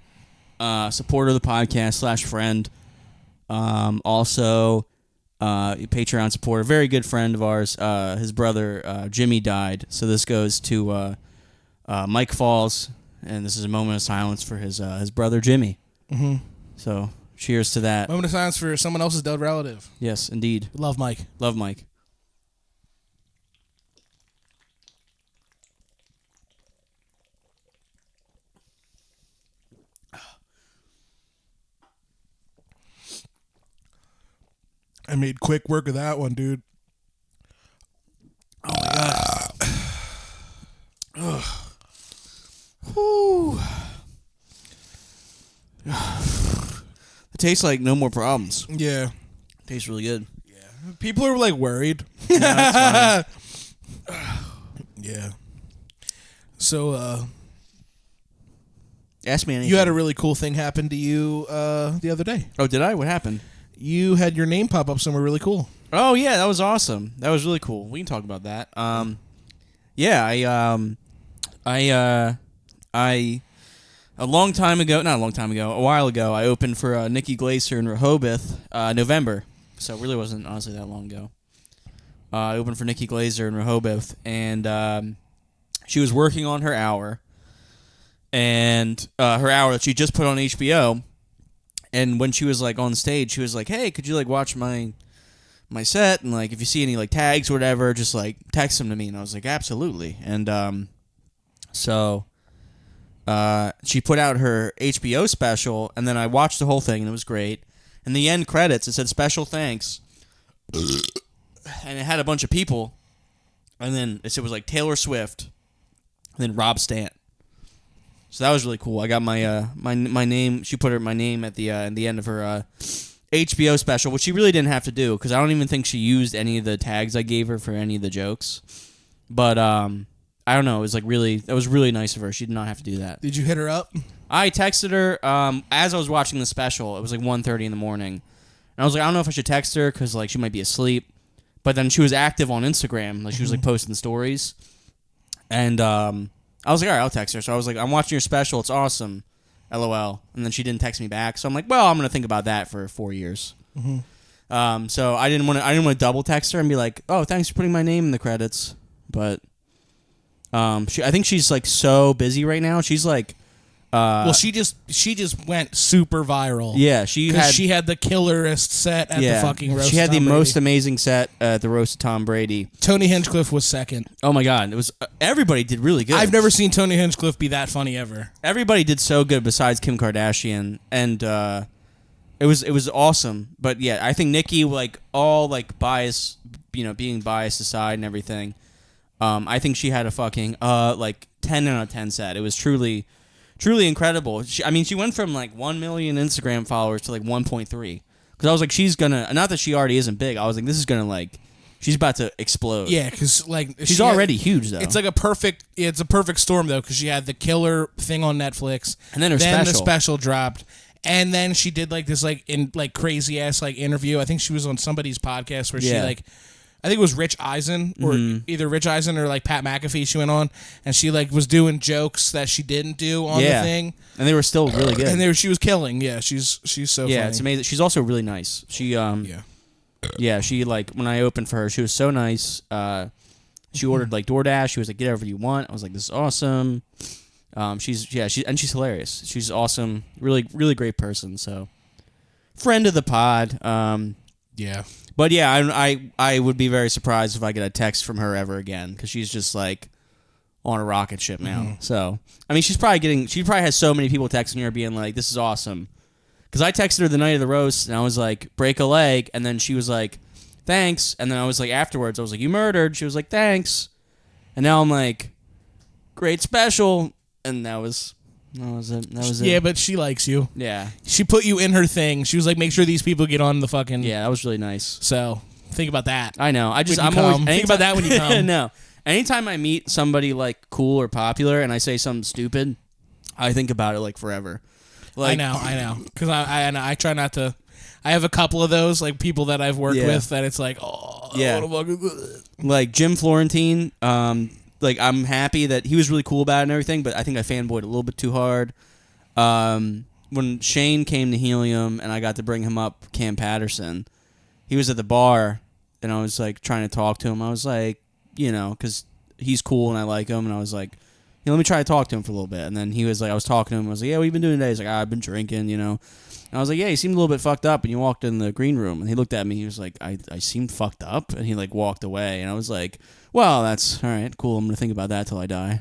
supporter of the podcast / friend. Also, Patreon supporter, very good friend of ours. His brother Jimmy died, so this goes to Mike Falls, and this is a moment of silence for his brother Jimmy. Mm-hmm. So. Cheers to that. Moment of silence for someone else's dead relative. Yes, indeed. Love Mike. Love Mike. I made quick work of that one, dude. Oh my god. Whew. It tastes like no more problems. Yeah. It tastes really good. Yeah. People are like worried. No, that's fine. Yeah. So, ask me anything. you had a really cool thing happen to you the other day. Oh, did I? What happened? You had your name pop up somewhere really cool. Oh yeah, that was awesome. That was really cool. We can talk about that. Yeah, I a long time ago, not a long time ago, a while ago, I opened for Nikki Glaser in Rehoboth, November. So it really wasn't honestly that long ago. I opened for Nikki Glaser in Rehoboth, and she was working on her hour, and her hour that she just put on HBO. And when she was like on stage, she was like, "Hey, could you like watch my set? And like if you see any like tags or whatever, just like text them to me." And I was like, "Absolutely." And so she put out her HBO special, and then I watched the whole thing, and it was great. And the end credits, it said "Special thanks," and it had a bunch of people, and then it was like Taylor Swift, and then Rob Stant. So that was really cool. I got my my name. She put my name at the end of her HBO special, which she really didn't have to do because I don't even think she used any of the tags I gave her for any of the jokes. But I don't know. It was like that was really nice of her. She did not have to do that. Did you hit her up? I texted her as I was watching the special. It was like 1:30 in the morning, and I was like, I don't know if I should text her because like she might be asleep. But then she was active on Instagram. Like she was like posting stories, and I was like, all right, I'll text her. So I was like, I'm watching your special. It's awesome. LOL. And then she didn't text me back. So I'm like, well, I'm going to think about that for 4 years. Mm-hmm. So I didn't want to double text her and be like, oh, thanks for putting my name in the credits. But I think she's like so busy right now. She's like, well, she just went super viral. Yeah, she had the killerest set at the fucking roast. She had of Tom the Brady. most amazing set at the roast of Tom Brady. Tony Hinchcliffe was second. Oh my god, it was everybody did really good. I've never seen Tony Hinchcliffe be that funny ever. Everybody did so good besides Kim Kardashian, and it was awesome. But yeah, I think Nikki, like all like bias, being biased aside and everything, I think she had a fucking like 10 out of 10 set. It was truly incredible. She went from like 1 million Instagram followers to like 1.3. Because I was like, she's gonna, not that she already isn't big. I was like, this is gonna like, she's about to explode. Yeah, because like she's already huge though. It's like a perfect storm though, because she had the killer thing on Netflix, and then the special dropped, and then she did like this like in like crazy ass like interview. I think she was on somebody's podcast where she like. I think it was Rich Eisen, or either Rich Eisen or like Pat McAfee. She went on and she like was doing jokes that she didn't do on the thing, and they were still really good. And she was killing. Yeah, she's so funny. It's amazing. She's also really nice. She she like when I opened for her, she was so nice. She ordered like DoorDash. She was like, "Get whatever you want." I was like, "This is awesome." She's hilarious. She's awesome. Really really great person. So friend of the pod. Yeah. But yeah, I would be very surprised if I get a text from her ever again, because she's just like on a rocket ship now. Mm-hmm. So I mean, she probably has so many people texting her being like, "This is awesome." Because I texted her the night of the roast and I was like, "Break a leg," and then she was like, "Thanks," and then I was like, afterwards I was like, "You murdered." She was like, "Thanks," and now I'm like, "Great special," and that was it. Yeah, but she likes you. Yeah. She put you in her thing. She was like, make sure these people get on the fucking... Yeah, that was really nice. So, think about that. I know. I'm always... Think about that when you come. No. Anytime I meet somebody, like, cool or popular and I say something stupid, I think about it, like, forever. Like, I know. Because I try not to... I have a couple of those, like, people that I've worked with that it's like, oh... Yeah. Like, Jim Florentine... Like, I'm happy that he was really cool about it and everything, but I think I fanboyed a little bit too hard. When Shane came to Helium and I got to bring him up Cam Patterson, he was at the bar and I was like trying to talk to him. I was like, because he's cool and I like him, and I was like, let me try to talk to him for a little bit. And then he was like, I was talking to him. I was like, yeah, what you been doing today? He's like, I've been drinking, And I was like, yeah, you seemed a little bit fucked up. And you walked in the green room and he looked at me. He was like, I seemed fucked up. And he like walked away. And I was like, well, that's all right. Cool. I'm going to think about that till I die.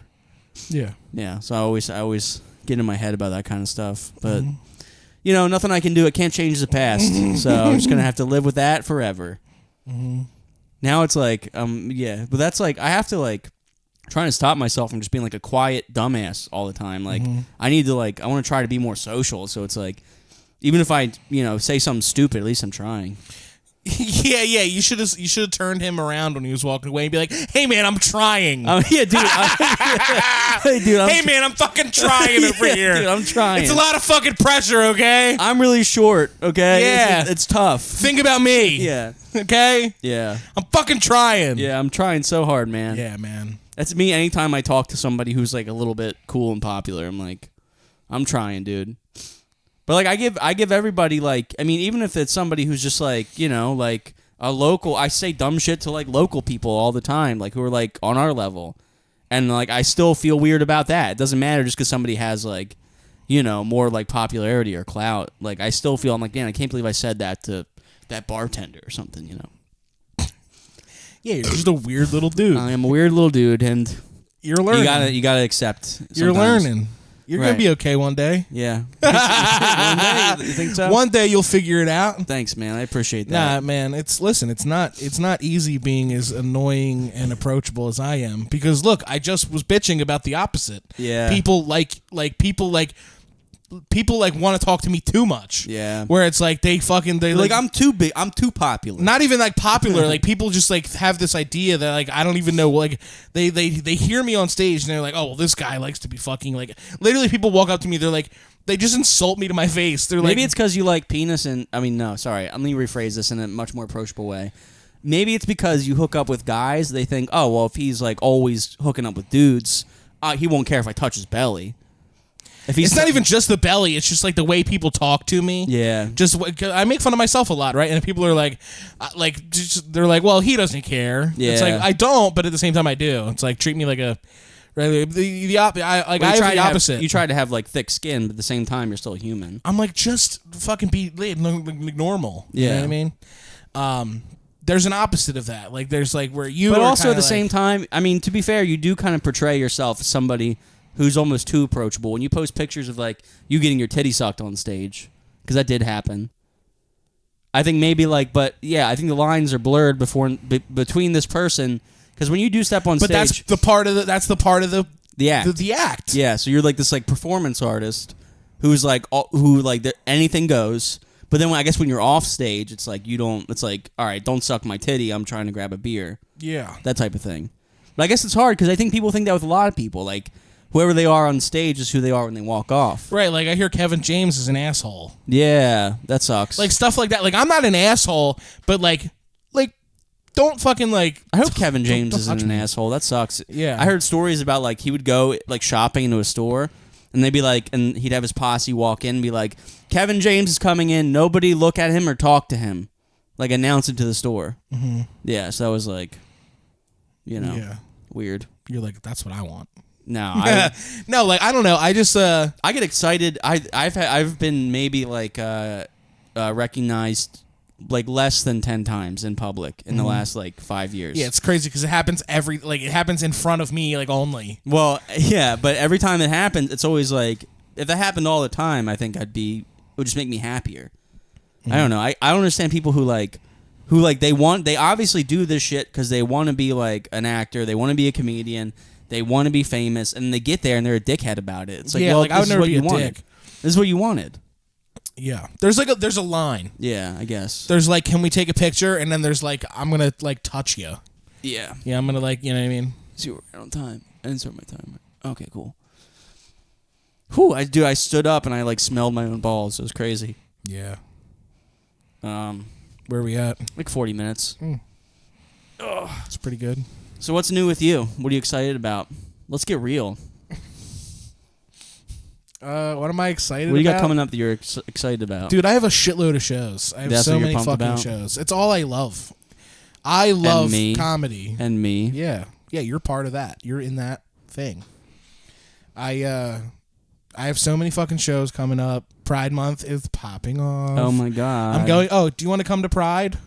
Yeah. Yeah. So I always get in my head about that kind of stuff. But, nothing I can do. It can't change the past. So I'm just going to have to live with that forever. Mm-hmm. Now it's like, but that's like, I have to like, trying to stop myself from just being like a quiet dumbass all the time. Like, I need to like, I want to try to be more social. So it's like, even if I, say something stupid, at least I'm trying. Yeah. You should have turned him around when he was walking away and be like, "Hey man, I'm trying." Yeah, dude. Hey man, I'm fucking trying over here. Dude, I'm trying. It's a lot of fucking pressure, okay? I'm really short, okay? Yeah. It's tough. Think about me. Yeah. Okay? Yeah. I'm fucking trying. Yeah, I'm trying so hard, man. Yeah, man. That's me anytime I talk to somebody who's like a little bit cool and popular. I'm like, I'm trying, dude. But like I give everybody like, I mean, even if it's somebody who's just like, like a local, I say dumb shit to like local people all the time, like who are like on our level. And like I still feel weird about that. It doesn't matter just because somebody has like, more like popularity or clout. Like I still feel, I'm like, man, I can't believe I said that to that bartender or something, Yeah, you're just a weird little dude. I am a weird little dude, and you're learning. You gotta accept. Sometimes. You're learning. You're gonna be okay one day. Yeah. One day, you think so? One day you'll figure it out. Thanks, man. I appreciate that. Nah, man. It's not easy being as annoying and approachable as I am. Because look, I just was bitching about the opposite. Yeah. People want to talk to me too much. Yeah. Where it's like they like I'm too big. I'm too popular. Not even like popular. Like people just like have this idea that like I don't even know. Like they hear me on stage and they're like, oh, well, this guy likes to be fucking. Like literally, people walk up to me. They're like, they just insult me to my face. They're maybe it's because you like penis and no, sorry. Let me rephrase this in a much more approachable way. Maybe it's because you hook up with guys. They think, oh, well, if he's like always hooking up with dudes, he won't care if I touch his belly. It's not even just the belly. It's just like the way people talk to me. Yeah. I make fun of myself a lot, right? And people are they're like, well, he doesn't care. Yeah. It's like I don't, but at the same time, I do. It's like treat me like a. Right, I have the opposite. You try to have like thick skin, but at the same time, you're still human. I'm like, just fucking be normal. Yeah. You know what I mean? There's an opposite of that. Like, there's like where you. But are also at the like, same time, I mean, to be fair, you do kind of portray yourself as somebody who's almost too approachable. When you post pictures of like you getting your titty sucked on stage, because that did happen. I think maybe like, but yeah, I think the lines are blurred between this person. Because when you do step on stage, that's the part of the act. The act. Yeah, so you're like this like performance artist who's like anything goes. But then I guess when you're off stage, it's like you don't. It's like, all right, don't suck my titty. I'm trying to grab a beer. Yeah, that type of thing. But I guess it's hard because I think people think that with a lot of people. Like whoever they are on stage is who they are when they walk off. Right. Like I hear Kevin James is an asshole. Yeah, that sucks. Like stuff like that. Like I'm not an asshole, but like. Don't fucking like. I hope Kevin James isn't an asshole. That sucks. Yeah. I heard stories about like he would go like shopping into a store, and they'd be like, and he'd have his posse walk in and be like, Kevin James is coming in. Nobody look at him or talk to him. Like announce it to the store. Mm-hmm. Yeah. So that was like, weird. You're like, that's what I want. No, no, like I don't know. I just I get excited. I've been maybe like recognized like less than 10 times in public in the last like 5 years. Yeah, it's crazy because it happens it happens in front of me like only. Well, yeah, but every time it happens, it's always like if that happened all the time, I think it would just make me happier. I don't know. I don't understand people who they obviously do this shit because they want to be like an actor, they want to be a comedian, they want to be famous, and they get there and they're a dickhead about it. It's like, well, I would never be a dick. This is what you wanted. Yeah, there's a line. Yeah, I guess. There's like, can we take a picture? And then there's like, I'm gonna like touch you. Yeah. Yeah, I'm gonna like, you know what I mean. See, we're right on time. I didn't start my timer. Okay, cool. Whew, I stood up and I like smelled my own balls. It was crazy. Yeah. Where are we at? Like 40 minutes. It's pretty good. So what's new with you? What are you excited about? Let's get real. What am I excited about? What do you got coming up that you're excited about? Dude, I have a shitload of shows. I have so many fucking shows. It's all I love. I love comedy. And me. Yeah. Yeah, you're part of that. You're in that thing. I have so many fucking shows coming up. Pride Month is popping off. Oh my god. I'm going. Oh, do you want to come to Pride?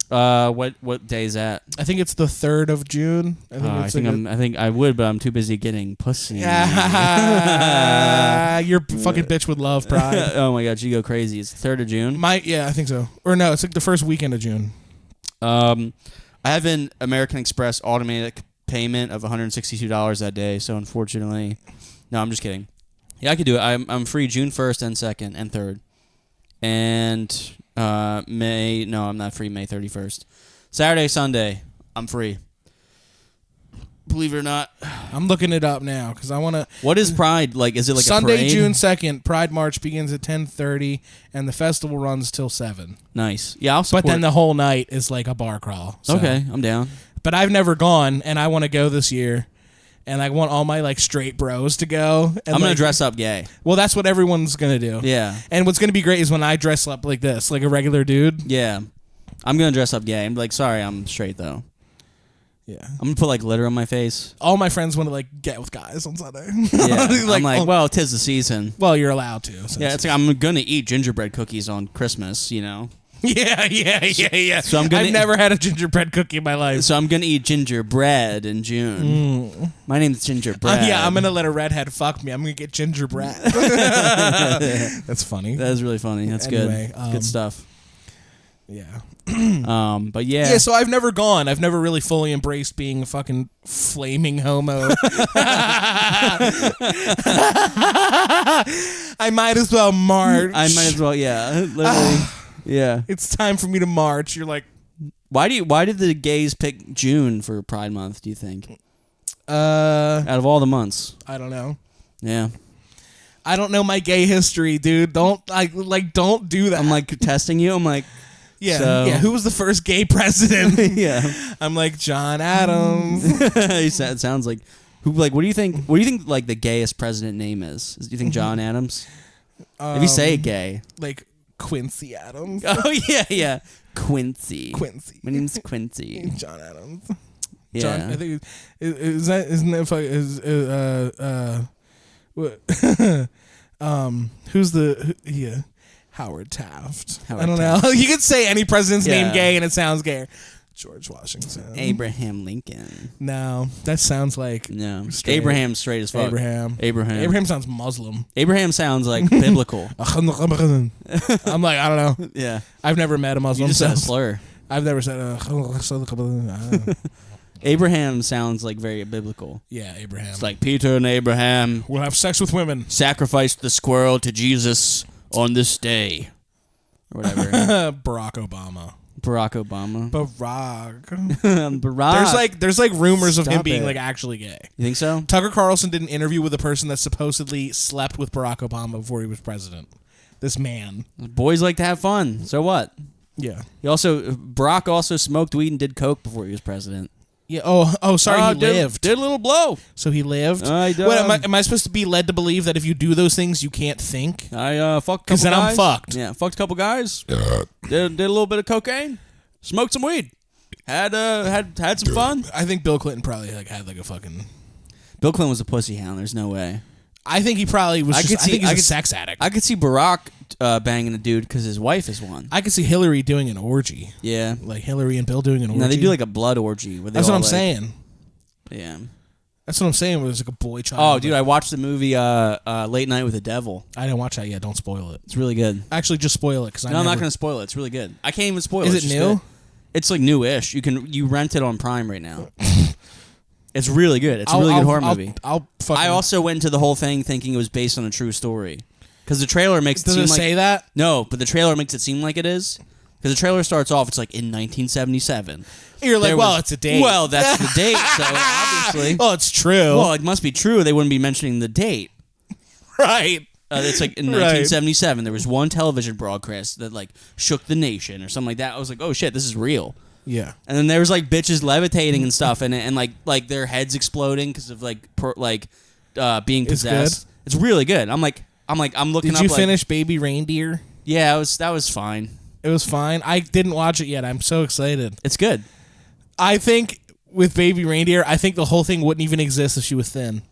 What day is that? I think it's the 3rd of June. I think I would, but I'm too busy getting pussy. Your fucking bitch would love Pride. Oh my god, you go crazy. It's the 3rd of June. Yeah, I think so. Or no, it's like the first weekend of June. I have an American Express automatic payment of $162 that day, so unfortunately, no, I'm just kidding. Yeah, I could do it. I'm free June 1st and 2nd and 3rd. And I'm not free May 31st. Saturday, Sunday, I'm free. Believe it or not. I'm looking it up now because I want to. What is Pride? Like, is it like Sunday, a parade? June 2nd, Pride March begins at 10:30 and the festival runs till 7. Nice. Yeah, I'll support. But then the whole night is like a bar crawl. So. Okay, I'm down. But I've never gone and I want to go this year. And I want all my like straight bros to go. And I'm gonna dress up gay. Well, that's what everyone's gonna do. Yeah. And what's gonna be great is when I dress up like this, like a regular dude. Yeah. I'm gonna dress up gay. I'm like, sorry, I'm straight though. Yeah. I'm gonna put like glitter on my face. All my friends want to like get with guys on Sunday. Yeah. I'm like, well, 'tis the season. Well, you're allowed to. Yeah. It's like I'm gonna eat gingerbread cookies on Christmas. You know. Yeah. So I've never had a gingerbread cookie in my life. So I'm gonna eat gingerbread in June. My name's Gingerbread. Yeah, I'm gonna let a redhead fuck me. I'm gonna get gingerbread. That's funny. That is really funny. That's good. Good stuff. Yeah. But yeah. Yeah, so I've never gone. I've never really fully embraced being a fucking flaming homo. I might as well march. Yeah. Literally. Yeah. It's time for me to march. You're like, why did the gays pick June for Pride Month, do you think? Out of all the months. I don't know. Yeah. I don't know my gay history, dude. Don't do that. I'm like testing you. I'm like, yeah. Who was the first gay president? Yeah. I'm like John Adams. It sounds like What do you think? What do you think? Like the gayest president name is? Do you think John Adams? If you say gay, like Quincy Adams. oh yeah, Quincy. Quincy. My name's Quincy. John Adams. Yeah. John, I think isn't that what? Who's the Howard Taft. Howard I don't know. You could say any president's name Yeah. gay and it sounds gay. George Washington. Abraham Lincoln. No, that sounds like No. straight. Abraham's straight as fuck. Abraham. Abraham. Abraham sounds Muslim. Abraham sounds like biblical. I'm like, I don't know. Yeah. I've never met a You Muslim. just said a slur. I've never said Abraham sounds like very biblical. yeah, Abraham. It's like Peter and Abraham We'll have sex with women. sacrificed the squirrel to Jesus on this day. Or whatever. Barack Obama. Barack Obama. Barack. Barack. There's like rumors of him Stop being it. like actually gay. You think so? Tucker Carlson did an interview with a person that supposedly slept with Barack Obama before he was president. This man. Boys like to have fun. So what? Yeah. Barack also smoked weed and did coke before he was president. Yeah. Oh, sorry. He lived. Did a little blow. So he lived. I did. What am I supposed to be led to believe that if you do those things, you can't think? I fucked a couple guys. Because then I'm fucked. Yeah, fucked a couple guys. did a little bit of cocaine. Smoked some weed. Had some fun. I think Bill Clinton probably had a fucking. Bill Clinton was a pussy hound. There's no way. I think he probably was. I think he's a sex addict. I could see Barack banging a dude because his wife is one. I could see Hillary doing an orgy. Yeah. Like Hillary and Bill doing an orgy. No, they do like a blood orgy. Where they That's what all, I'm like- saying. Yeah. That's what I'm saying. Where there's like a boy child. Oh, dude, I watched the movie Late Night with the Devil. I didn't watch that yet. Don't spoil it. It's really good. Actually, just spoil it because No, I'm not going to spoil it. It's really good. I can't even spoil it. Is It's it just new? good. It's like newish. You rent it on Prime right now. It's really good. It's a really good horror movie. I'll fucking. I also went into the whole thing thinking it was based on a true story. Because the trailer makes it Does seem it like... say that? No, but the trailer makes it seem like it is. Because the trailer starts off, it's like in 1977. You're like, There well, was- it's a date. Well, that's the date, so obviously... Oh, it's true. Well, it must be true. They wouldn't be mentioning the date. right. It's like in Right. 1977, there was one television broadcast that like shook the nation or something like that. I was like, oh shit, this is real. Yeah. And then there was like bitches levitating and stuff, and like their heads exploding because of being It's possessed. It's really good. I'm looking. Did up, you like- finish Baby Reindeer? Yeah, that was fine. It was fine. I didn't watch it yet. I'm so excited. It's good. I think with Baby Reindeer, I think the whole thing wouldn't even exist if she was thin.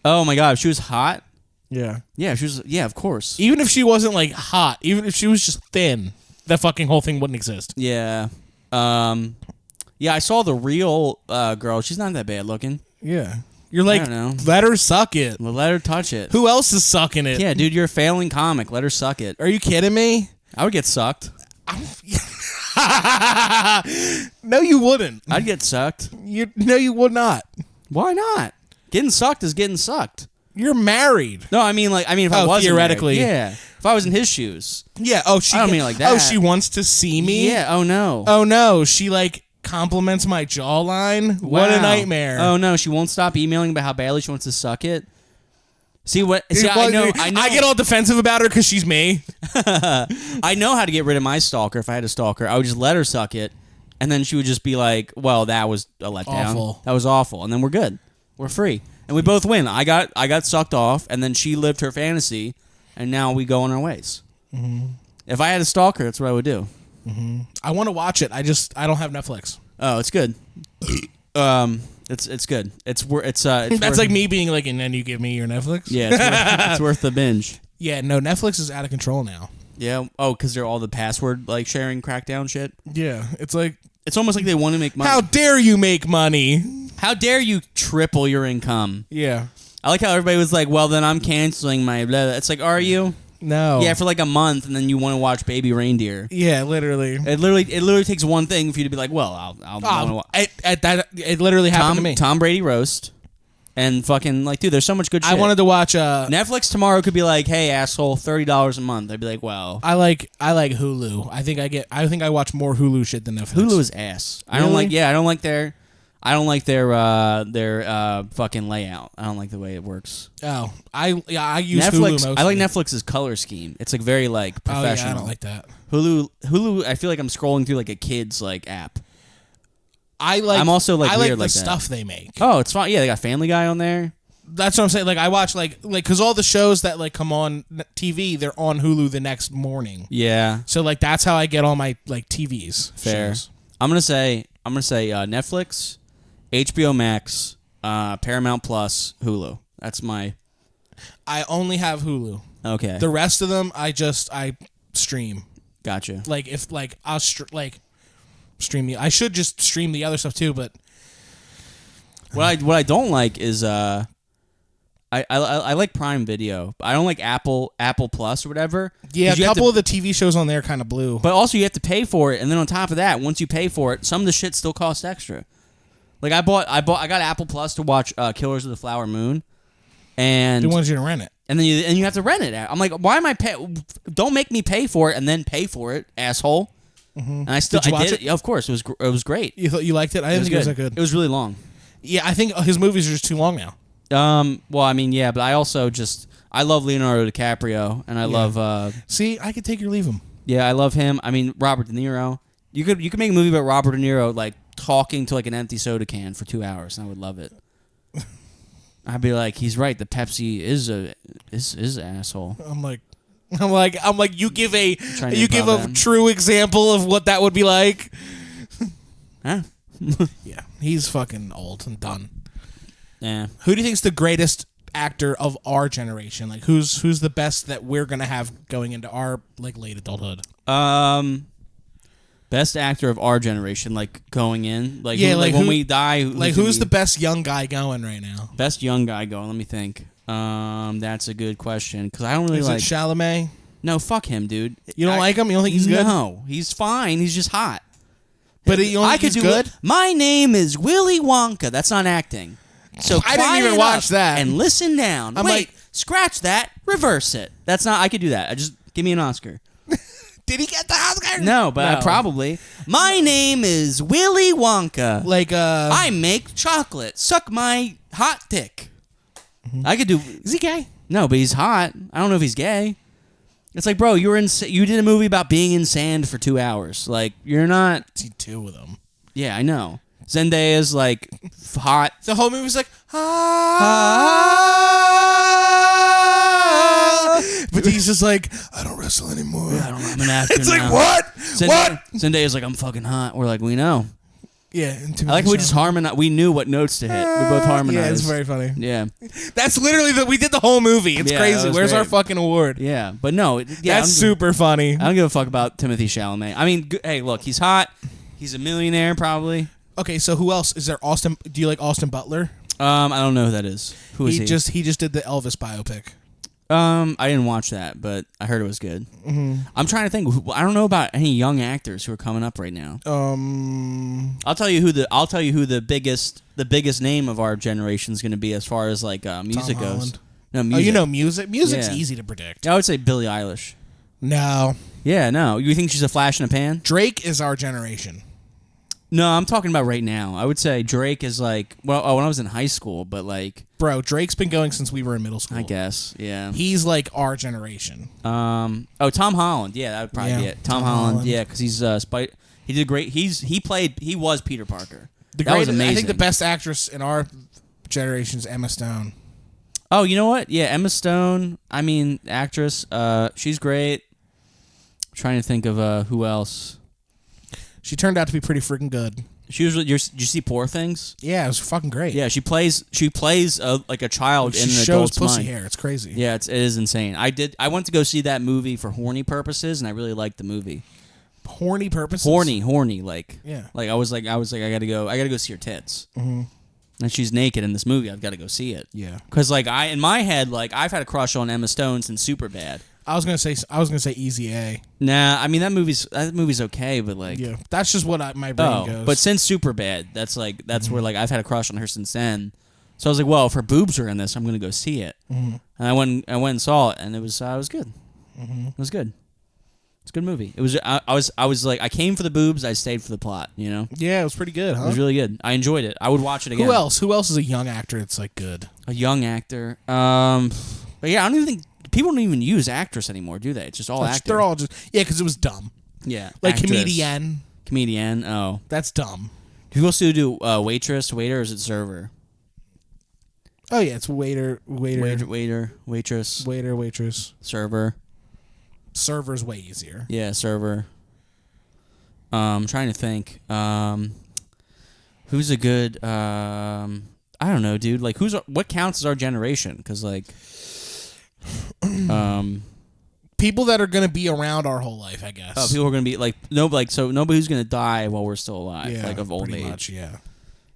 Oh my god, if she was hot. Yeah. Yeah, if she was. Yeah, of course. Even if she wasn't like hot, even if she was just thin, that fucking whole thing wouldn't exist. Yeah. Yeah, I saw the real girl. She's not that bad looking. Yeah. You're like, I don't know. let her suck it. Well, let her touch it. Who else is sucking it? Yeah, dude, you're a failing comic. Let her suck it. Are you kidding me? I would get sucked. No, you wouldn't. I'd get sucked. No, you would not. Why not? Getting sucked is getting sucked. You're married. No, I mean if I Oh, was theoretically. yeah. If I was in his shoes. Yeah. Oh, she. I don't mean like that. Oh, she wants to see me. Yeah. Oh no. Oh no, she like compliments my jawline. What a Wow. nightmare. Oh no, she won't stop emailing about how badly she wants to suck it. See what? See, I know. I get all defensive about her because she's me. I know how to get rid of my stalker. If I had a stalker, I would just let her suck it, and then she would just be like, "Well, that was a letdown. Awful. That was awful," and then we're good. We're free, and we both win. I got sucked off, and then she lived her fantasy, and now we go on our ways. Mm-hmm. If I had a stalker, that's what I would do. Mm-hmm. I want to watch it. I don't have Netflix. Oh, it's good. It's good. It's That's worth, like me being like, and then you give me your Netflix. Yeah, it's worth the binge. Yeah. No, Netflix is out of control now. Yeah. Oh, because they're all the password like sharing crackdown shit. Yeah. It's like, It's almost like they want to make money. how dare you make money? How dare you triple your income? Yeah. I like how everybody was like, "Well, then I'm canceling my." Blah. It's like, are you? No. Yeah, for like a month, and then you want to watch Baby Reindeer. Yeah. Literally. It literally takes one thing for you to be like, "Well, I'll wanna watch." It literally happened to me. Tom Brady roast, and fucking like, dude, there's so much good shit. I wanted to watch. Netflix tomorrow could be like, "Hey, asshole, $30 a month." I'd be like, "Well, I like Hulu. I think I watch more Hulu shit than Netflix. Hulu is ass." I don't Really? like. Yeah, I don't like their fucking layout. I don't like the way it works. Oh, I use Netflix. Hulu mostly. I like Netflix's color scheme. It's like very like Oh professional. yeah, I don't like that. Hulu. I feel like I'm scrolling through like a kid's like app. I'm also like I weird like the like that. stuff they make. Oh, it's fine. Yeah, they got Family Guy on there. That's what I'm saying. Like I watch like because all the shows that like come on TV, they're on Hulu the next morning. Yeah. So like that's how I get all my like TVs. Fair. Shows. I'm gonna say Netflix, HBO Max, Paramount Plus, Hulu. That's my. I only have Hulu. Okay. The rest of them, I stream. Gotcha. Like if like I'll stream the. I should just stream the other stuff too, but what I don't like is I like Prime Video. I don't like Apple Plus or whatever. Yeah, a couple of the TV shows on there kind of blew. But also you have to pay for it, and then on top of that, once you pay for it, some of the shit still costs extra. Like I got Apple Plus to watch Killers of the Flower Moon, and they wanted you to rent it. And then you have to rent it. I'm like, why am I pay? Don't make me pay for it and then pay for it, asshole. Mm-hmm. And I did it. Yeah, of course, it was great. You thought you liked it? I didn't think it was that good. It was really long. Yeah, I think his movies are just too long now. Well, I mean, yeah, but I also I love Leonardo DiCaprio, and I love. See, I could take or leave him. Yeah, I love him. I mean, Robert De Niro. You could make a movie about Robert De Niro like talking to like an empty soda can for 2 hours, and I would love it. I'd be like, he's right. The Pepsi is an asshole. I'm like, you give a him. true example of what that would be like. Huh? Yeah, he's fucking old and done. Yeah. Who do you think's the greatest actor of our generation? Like, who's the best that we're gonna have going into our like late adulthood? Best actor of our generation, like going in, like yeah, when we die. Who's the best young guy going right now? Best young guy going? Let me think. That's a good question because I don't really Is like it Chalamet. No, fuck him, dude. You don't like him? You don't think he's good? No, he's fine. He's just hot. But you don't think he's good? My name is Willy Wonka. That's not acting. So I didn't even watch that. And listen down. Wait, scratch that. Reverse it. That's not. I could do that. Just give me an Oscar. Did he get the Oscar? No, but probably. My name is Willy Wonka. Like, I make chocolate. Suck my hot dick. Mm-hmm. I could do. Is he gay? No, but he's hot. I don't know if he's gay. It's like, bro, you did a movie about being in sand for 2 hours. Like, you're not. See two of them. Yeah, I know. Zendaya's like hot. The whole movie's like, but he's just like, I don't wrestle anymore. Yeah, I'm an actor. It's now. like, what? What? Zendaya's like, I'm fucking hot. We're like, we know. Yeah. I like we just harmonized. We knew what notes to hit. We both harmonized. Yeah, it's very funny. Yeah. That's literally we did the whole movie. It's crazy. Where's great. our fucking award? Yeah, but no. That's super funny. I don't give a fuck about Timothée Chalamet. I mean, hey, look, he's hot. He's a millionaire, probably. Okay, so who else? Is there Austin? Do you like Austin Butler? I don't know who that is. Who is he? He just did the Elvis biopic. I didn't watch that, but I heard it was good. Mm-hmm. I'm trying to think. I don't know about any young actors who are coming up right now. I'll tell you who the biggest name of our generation is going to be as far as like music Tom goes. Holland. No, music. Oh, you know music. Music's Yeah. easy to predict. I would say Billie Eilish. No, Yeah, no. You think she's a flash in a pan? Drake is our generation. No, I'm talking about right now. I would say Drake is like, when I was in high school, but like, Bro, Drake's been going since we were in middle school. I guess, yeah. He's like our generation. Tom Holland, yeah, that would probably be it. Tom Holland, yeah, because he's he did great. He was Peter Parker. That was amazing. I think the best actress in our generation is Emma Stone. Oh, you know what? Yeah, Emma Stone. I mean, actress. She's great. I'm trying to think of who else. She turned out to be pretty freaking good. She was. Did you see Poor Things? Yeah, it was fucking great. Yeah, she plays like a child in an shows adult's pussy mind. hair. It's crazy. Yeah, it is insane. I went to go see that movie for horny purposes, and I really liked the movie. Horny purposes. Horny, like yeah. Like I was like I gotta go see her tits. Mm-hmm. And she's naked in this movie. I've got to go see it. Yeah. Because like in my head, like I've had a crush on Emma Stone since Superbad. I was gonna say Easy A. Nah, I mean that movie's okay, but like yeah, that's just what my brain goes. But since Superbad, that's where like I've had a crush on her since then. So I was like, well, if her boobs are in this, I'm gonna go see it. Mm-hmm. And I went and saw it, and it was good. Mm-hmm. It was good. It's a good movie. It was. I was like, I came for the boobs. I stayed for the plot. You know. Yeah, it was pretty good. Huh? It was really good. I enjoyed it. I would watch it again. Who else? Who else is a young actor that's like good? A young actor. But yeah, I don't even think people don't even use actress anymore, do they? It's just all actor. They're all just because it was dumb. Yeah, like actress. comedian. Comedian. Oh, that's dumb. People still do waitress, waiter, or is it server? Oh yeah, it's waitress, server. Server's way easier. Yeah, server. I'm trying to think. Who's a good? I don't know, dude. Like, what counts as our generation? Because like, people that are gonna be around our whole life, I guess. oh, people are gonna be like so nobody who's gonna die while we're still alive, like of old age. Much, yeah.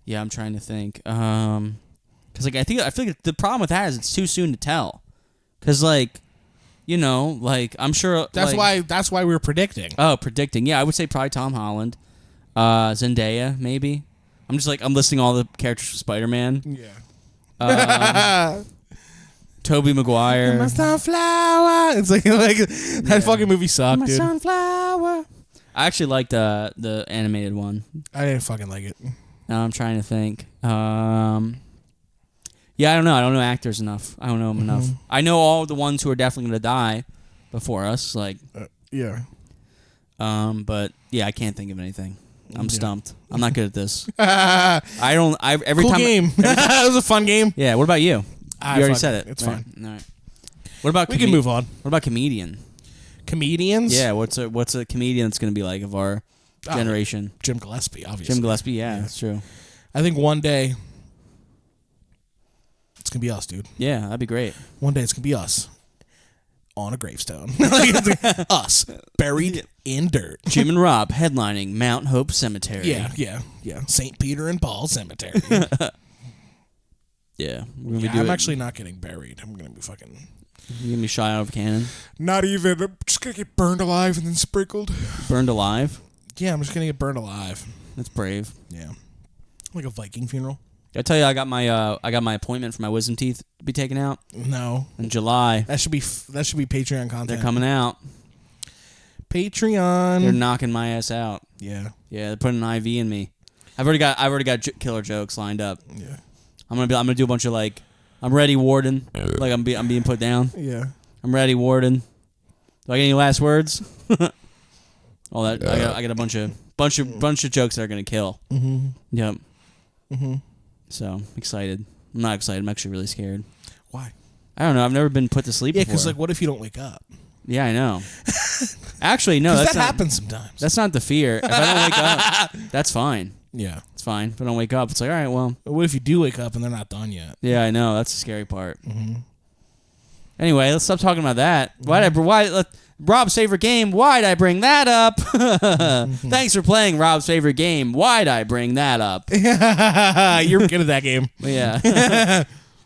Yeah, I'm trying to think. Because like I feel like the problem with that is it's too soon to tell. Because like, you know, like I'm sure that's why we're predicting. Oh, predicting. Yeah, I would say probably Tom Holland, Zendaya, maybe. I'm listing all the characters from Spider-Man. Yeah. Tobey Maguire. My sunflower. It's like that fucking movie sucked, My dude. sunflower. I actually liked the animated one. I didn't fucking like it. Now I'm trying to think. Yeah, I don't know. I don't know actors enough. I don't know them enough. I know all the ones who are definitely going to die before us. Like, yeah. But yeah, I can't think of anything. I'm stumped. I'm not good at this. Cool Every time game. That was a fun game. Yeah. What about you? You already said it. It's right? fine. All right. What about we can move on. What about comedian? Comedians? Yeah. What's a comedian that's going to be like of our generation? Jim Gillespie, obviously. Jim Gillespie. Yeah, that's true. I think one day it's gonna be us, dude. Yeah, that'd be great. One day it's gonna be us on a gravestone. Like, us buried in dirt. Jim and Rob headlining Mount Hope Cemetery. Yeah. St. Peter and Paul Cemetery. Yeah, I'm actually not getting buried. I'm gonna be fucking. You gonna be shot out of a cannon? Not even. I'm just gonna get burned alive and then sprinkled. Burned alive? Yeah, I'm just gonna get burned alive. That's brave. Yeah, like a Viking funeral. I tell you, I got my appointment for my wisdom teeth to be taken out. No, in July. That should be Patreon content. They're coming out. Patreon. They're knocking my ass out. Yeah. They're putting an IV in me. I've already got killer jokes lined up. Yeah. I'm gonna do a bunch of like, I'm ready, Warden. Like I'm being put down. Yeah. I'm ready, Warden. Do I get any last words? All that. I got a bunch of jokes that are gonna kill. Mm-hmm. Yep. Mm-hmm. So excited. I'm not excited. I'm actually really scared. Why? I don't know. I've never been put to sleep. Yeah, before. because like, what if you don't wake up? Yeah, I know. Actually, no. That happens sometimes. That's not the fear. If I don't wake up, that's fine. Yeah, it's fine. If I don't wake up, it's like, all right, well. What if you do wake up and they're not done yet? Yeah, I know. That's the scary part. Mm-hmm. Anyway, let's stop talking about that. Rob's favorite game. Why'd I bring that up? Thanks for playing Rob's favorite game. Why'd I bring that up? You're good at that game. Yeah.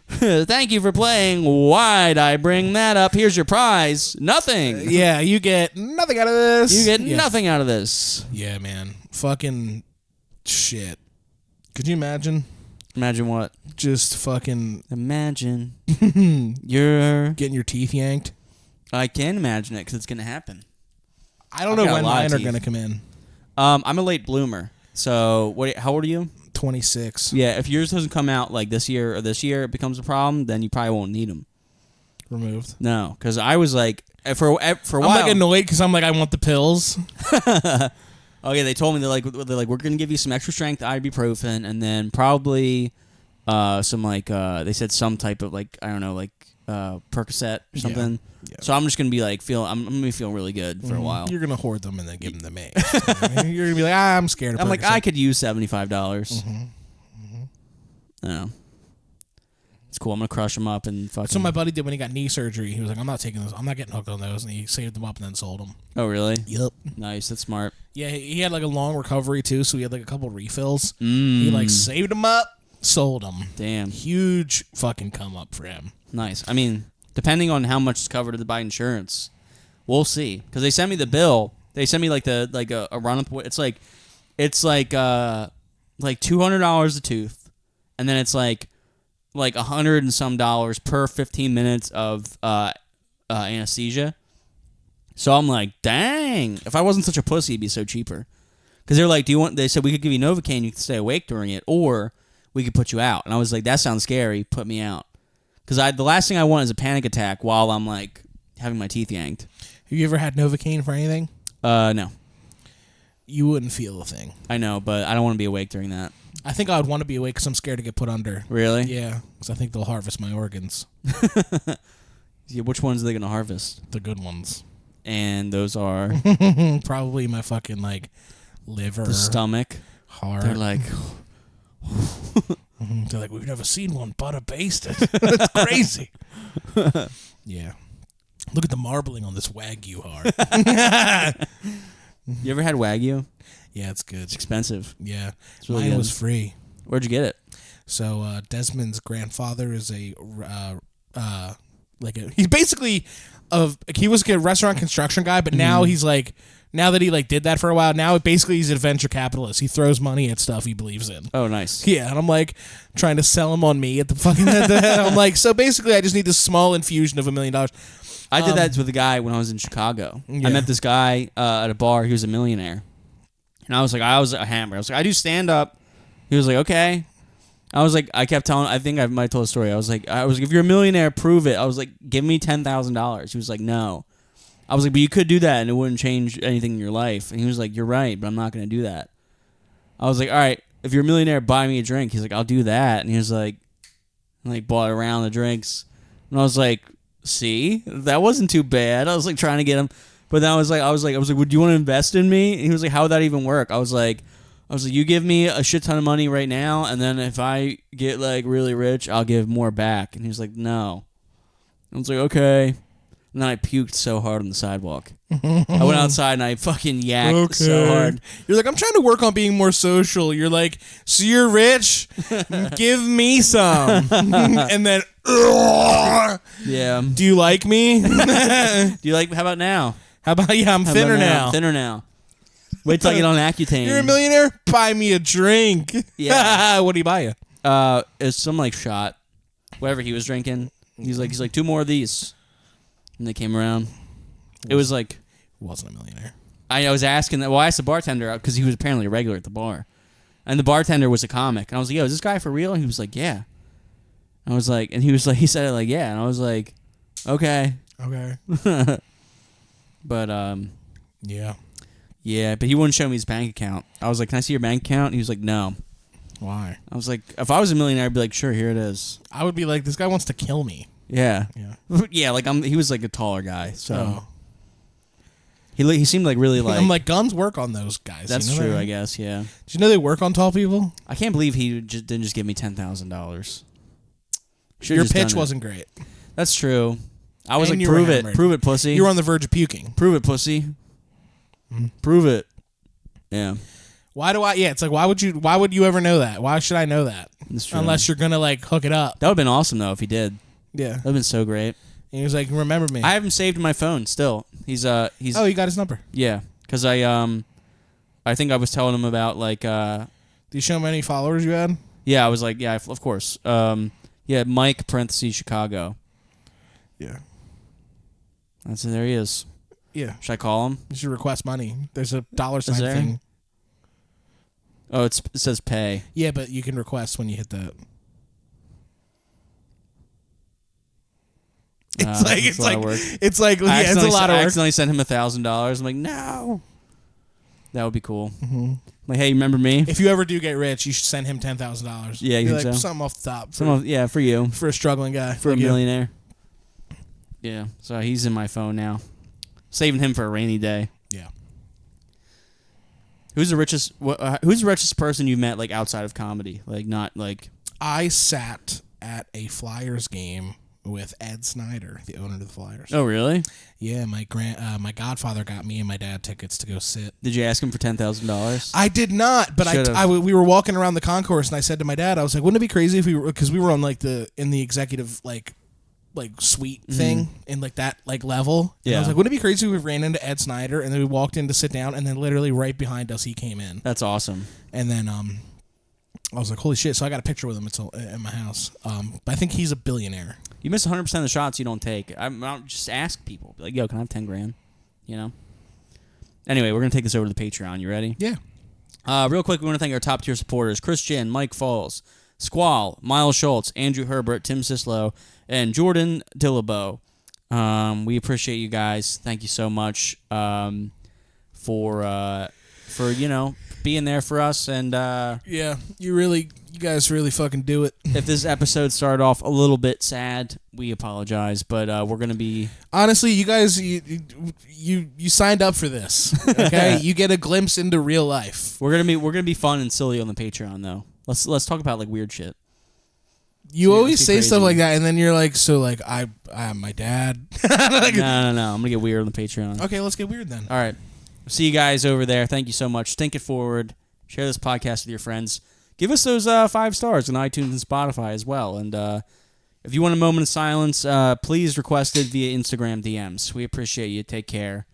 Thank you for playing. Why'd I bring that up? Here's your prize. Nothing. Yeah, you get nothing out of this. You get nothing out of this. Yeah, man. Fucking shit. Could you imagine? Imagine what? Just fucking... Imagine you're... getting your teeth yanked. I can imagine it because it's going to happen. I don't know when mine are going to come in. I'm a late bloomer. So, how old are you? 26. Yeah, if yours doesn't come out like this year it becomes a problem, then you probably won't need them. Removed? No, because I was like, for a while... I'm like annoyed because I'm like, I want the pills. Oh, yeah, they told me, they're like, we're going to give you some extra strength ibuprofen and then probably some like, they said some type of like, I don't know, like Percocet or something. Yeah. So I'm just going to be like, I'm going to feel really good for a while. You're going to hoard them and then give them to me. You're going to be like, I'm scared of I'm Percocet. like, I could use $75. I don't know. It's cool. I'm going to crush them up and fucking... That's what my buddy did when he got knee surgery. He was like, I'm not taking those. I'm not getting hooked on those. And he saved them up and then sold them. Oh, really? Yep. Nice. That's smart. Yeah, he had like a long recovery too, so he had like a couple refills. He like saved them up, sold them. Damn. Huge fucking come up for him. Nice. I mean, depending on how much is covered by insurance, we'll see. Because they sent me the bill. They sent me like a run up. It's like $200 a tooth, and then it's like $100 and some per 15 minutes of anesthesia. So I'm like, dang! If I wasn't such a pussy, it'd be so cheaper. Because they're like, they said we could give you Novocaine, you could stay awake during it, or we could put you out. And I was like, that sounds scary. Put me out. Because the last thing I want is a panic attack while I'm like having my teeth yanked. Have you ever had Novocaine for anything? No. you wouldn't feel a thing. I know, but I don't want to be awake during that. I think I would want to be awake because I'm scared to get put under. Really? Yeah, because I think they'll harvest my organs. Yeah, which ones are they going to harvest? The good ones. And those are? Probably my fucking, like, liver. The stomach. Heart. They're like... They're like, we've never seen one butter basted. That's crazy. Yeah. Look at the marbling on this Wagyu heart. You ever had Wagyu? Yeah, it's good. It's expensive. Yeah. It's really Mine good. was free. Where'd you get it? So Desmond's grandfather is he basically he was a restaurant construction guy, but now he's like, now that he like did that for a while, now basically he's a venture capitalist. He throws money at stuff he believes in. Oh, nice. Yeah, and I'm like trying to sell him on me at the fucking. I'm like, so basically, I just need this small infusion of $1 million. I did that with a guy when I was in Chicago. Yeah. I met this guy at a bar. He was a millionaire. And I was a hammer. I was like, I do stand up. He was like, okay. I kept telling, I think I might have told a story. I was like, if you're a millionaire, prove it. I was like, give me $10,000. He was like, no. I was like, but you could do that and it wouldn't change anything in your life. And he was like, you're right, but I'm not going to do that. I was like, all right, if you're a millionaire, buy me a drink. He's like, I'll do that. And he was like bought a round of drinks. And I was like, see, that wasn't too bad. I was like trying to get him. But then I was like, would you want to invest in me? And he was like, how would that even work? I was like, you give me a shit ton of money right now, and then if I get like really rich, I'll give more back. And he was like, no. I was like, okay. And then I puked so hard on the sidewalk. I went outside and I fucking yacked so hard. You're like, I'm trying to work on being more social. You're like, so you're rich? Give me some. And then, yeah. do you like me? Do you like? How about now? How about I'm thinner now? I'm thinner now. Wait till I get on Accutane. You're a millionaire? Buy me a drink. Yeah. What do you buy you? It's some like shot, whatever he was drinking. He's like 2 more of these, and they came around. It was like Wasn't a millionaire. I was asking that. Well, I asked the bartender out because he was apparently a regular at the bar, and the bartender was a comic. And I was like, "Yo, is this guy for real?" And he was like, "Yeah." I was like, and he was like, he said it like, "Yeah," and I was like, "Okay." Okay. But Yeah. but he wouldn't show me his bank account. I was like, "Can I see your bank account?" And he was like, "No." Why? I was like, if I was a millionaire, I'd be like, "Sure, here it is." I would be like, this guy wants to kill me. Yeah. Yeah. Yeah, like he was like a taller guy, so Oh. he seemed like really like. I'm like, guns work on those guys. That's you know true, that? I guess. Yeah. Did you know they work on tall people? I can't believe he didn't just give me $10,000. Your pitch wasn't great. That's true. I was And like, you were prove it, hammered. prove it, pussy. You were on the verge of puking. Prove it, pussy. Prove it. Yeah. Why do I? Yeah, it's like, why would you ever know that? Why should I know that? That's true. Unless you're gonna like hook it up. That would have been awesome though if he did. Yeah. That would have been so great. And he was like, remember me. I have him saved in my phone still. He's Oh, you got his number. yeah, because I think I was telling him about like Did you show him any followers you had? yeah, I was like, yeah, of course. Yeah, Mike parentheses Chicago. Yeah. That's there he is. Yeah. Should I call him? You should request money. There's a dollar sign there? thing. Oh, it says pay. Yeah, but you can request when you hit that. It's a lot of work. it's like I yeah, it's a lot of I work. accidentally sent him $1,000. I'm like, no. That would be cool. Like, hey, remember me? If you ever do get rich, you should send him $10,000. Yeah, you Be think like, so? something off the top. Yeah, for you. For a struggling guy. For a Like you. millionaire. Yeah, so he's in my phone now. Saving him for a rainy day. Yeah. Who's the richest person you've met like outside of comedy? Like not like I sat at a Flyers game with Ed Snyder, the owner of the Flyers. Oh, really? Yeah, my godfather got me and my dad tickets to go sit. Did you ask him for $10,000? I did not, but we were walking around the concourse and I said to my dad, I was like, wouldn't it be crazy if because we were on like in the executive like suite thing in like that like level. And I was like, wouldn't it be crazy if we ran into Ed Snyder and then we walked in to sit down and then literally right behind us he came in. That's awesome. And then I was like, holy shit! So I got a picture with him. It's at my house. But I think he's a billionaire. You miss 100% of the shots you don't take. I'll just ask people. Be like, yo, can I have 10 grand? You know? Anyway, we're going to take this over to the Patreon. You ready? Yeah. Real quick, we want to thank our top tier supporters, Christian, Mike Falls, Squall, Miles Schultz, Andrew Herbert, Tim Sislow, and Jordan Dillabo. We appreciate you guys. Thank you so much for for being there for us. And Yeah, you guys really fucking do it. if this episode started off a little bit sad, we apologize. But we're gonna be honestly, you guys, you signed up for this. Okay, you get a glimpse into real life. we're gonna be fun and silly on the Patreon though. Let's talk about like weird shit. You Yeah, always be say crazy. stuff like that, and then you're like, so like I am my dad. Like, No. I'm gonna get weird on the Patreon. okay, let's get weird then. All right. See you guys over there. Thank you so much. Think it forward. Share this podcast with your friends. Give us those 5 stars on iTunes and Spotify as well. And if you want a moment of silence, please request it via Instagram DMs. We appreciate you. Take care.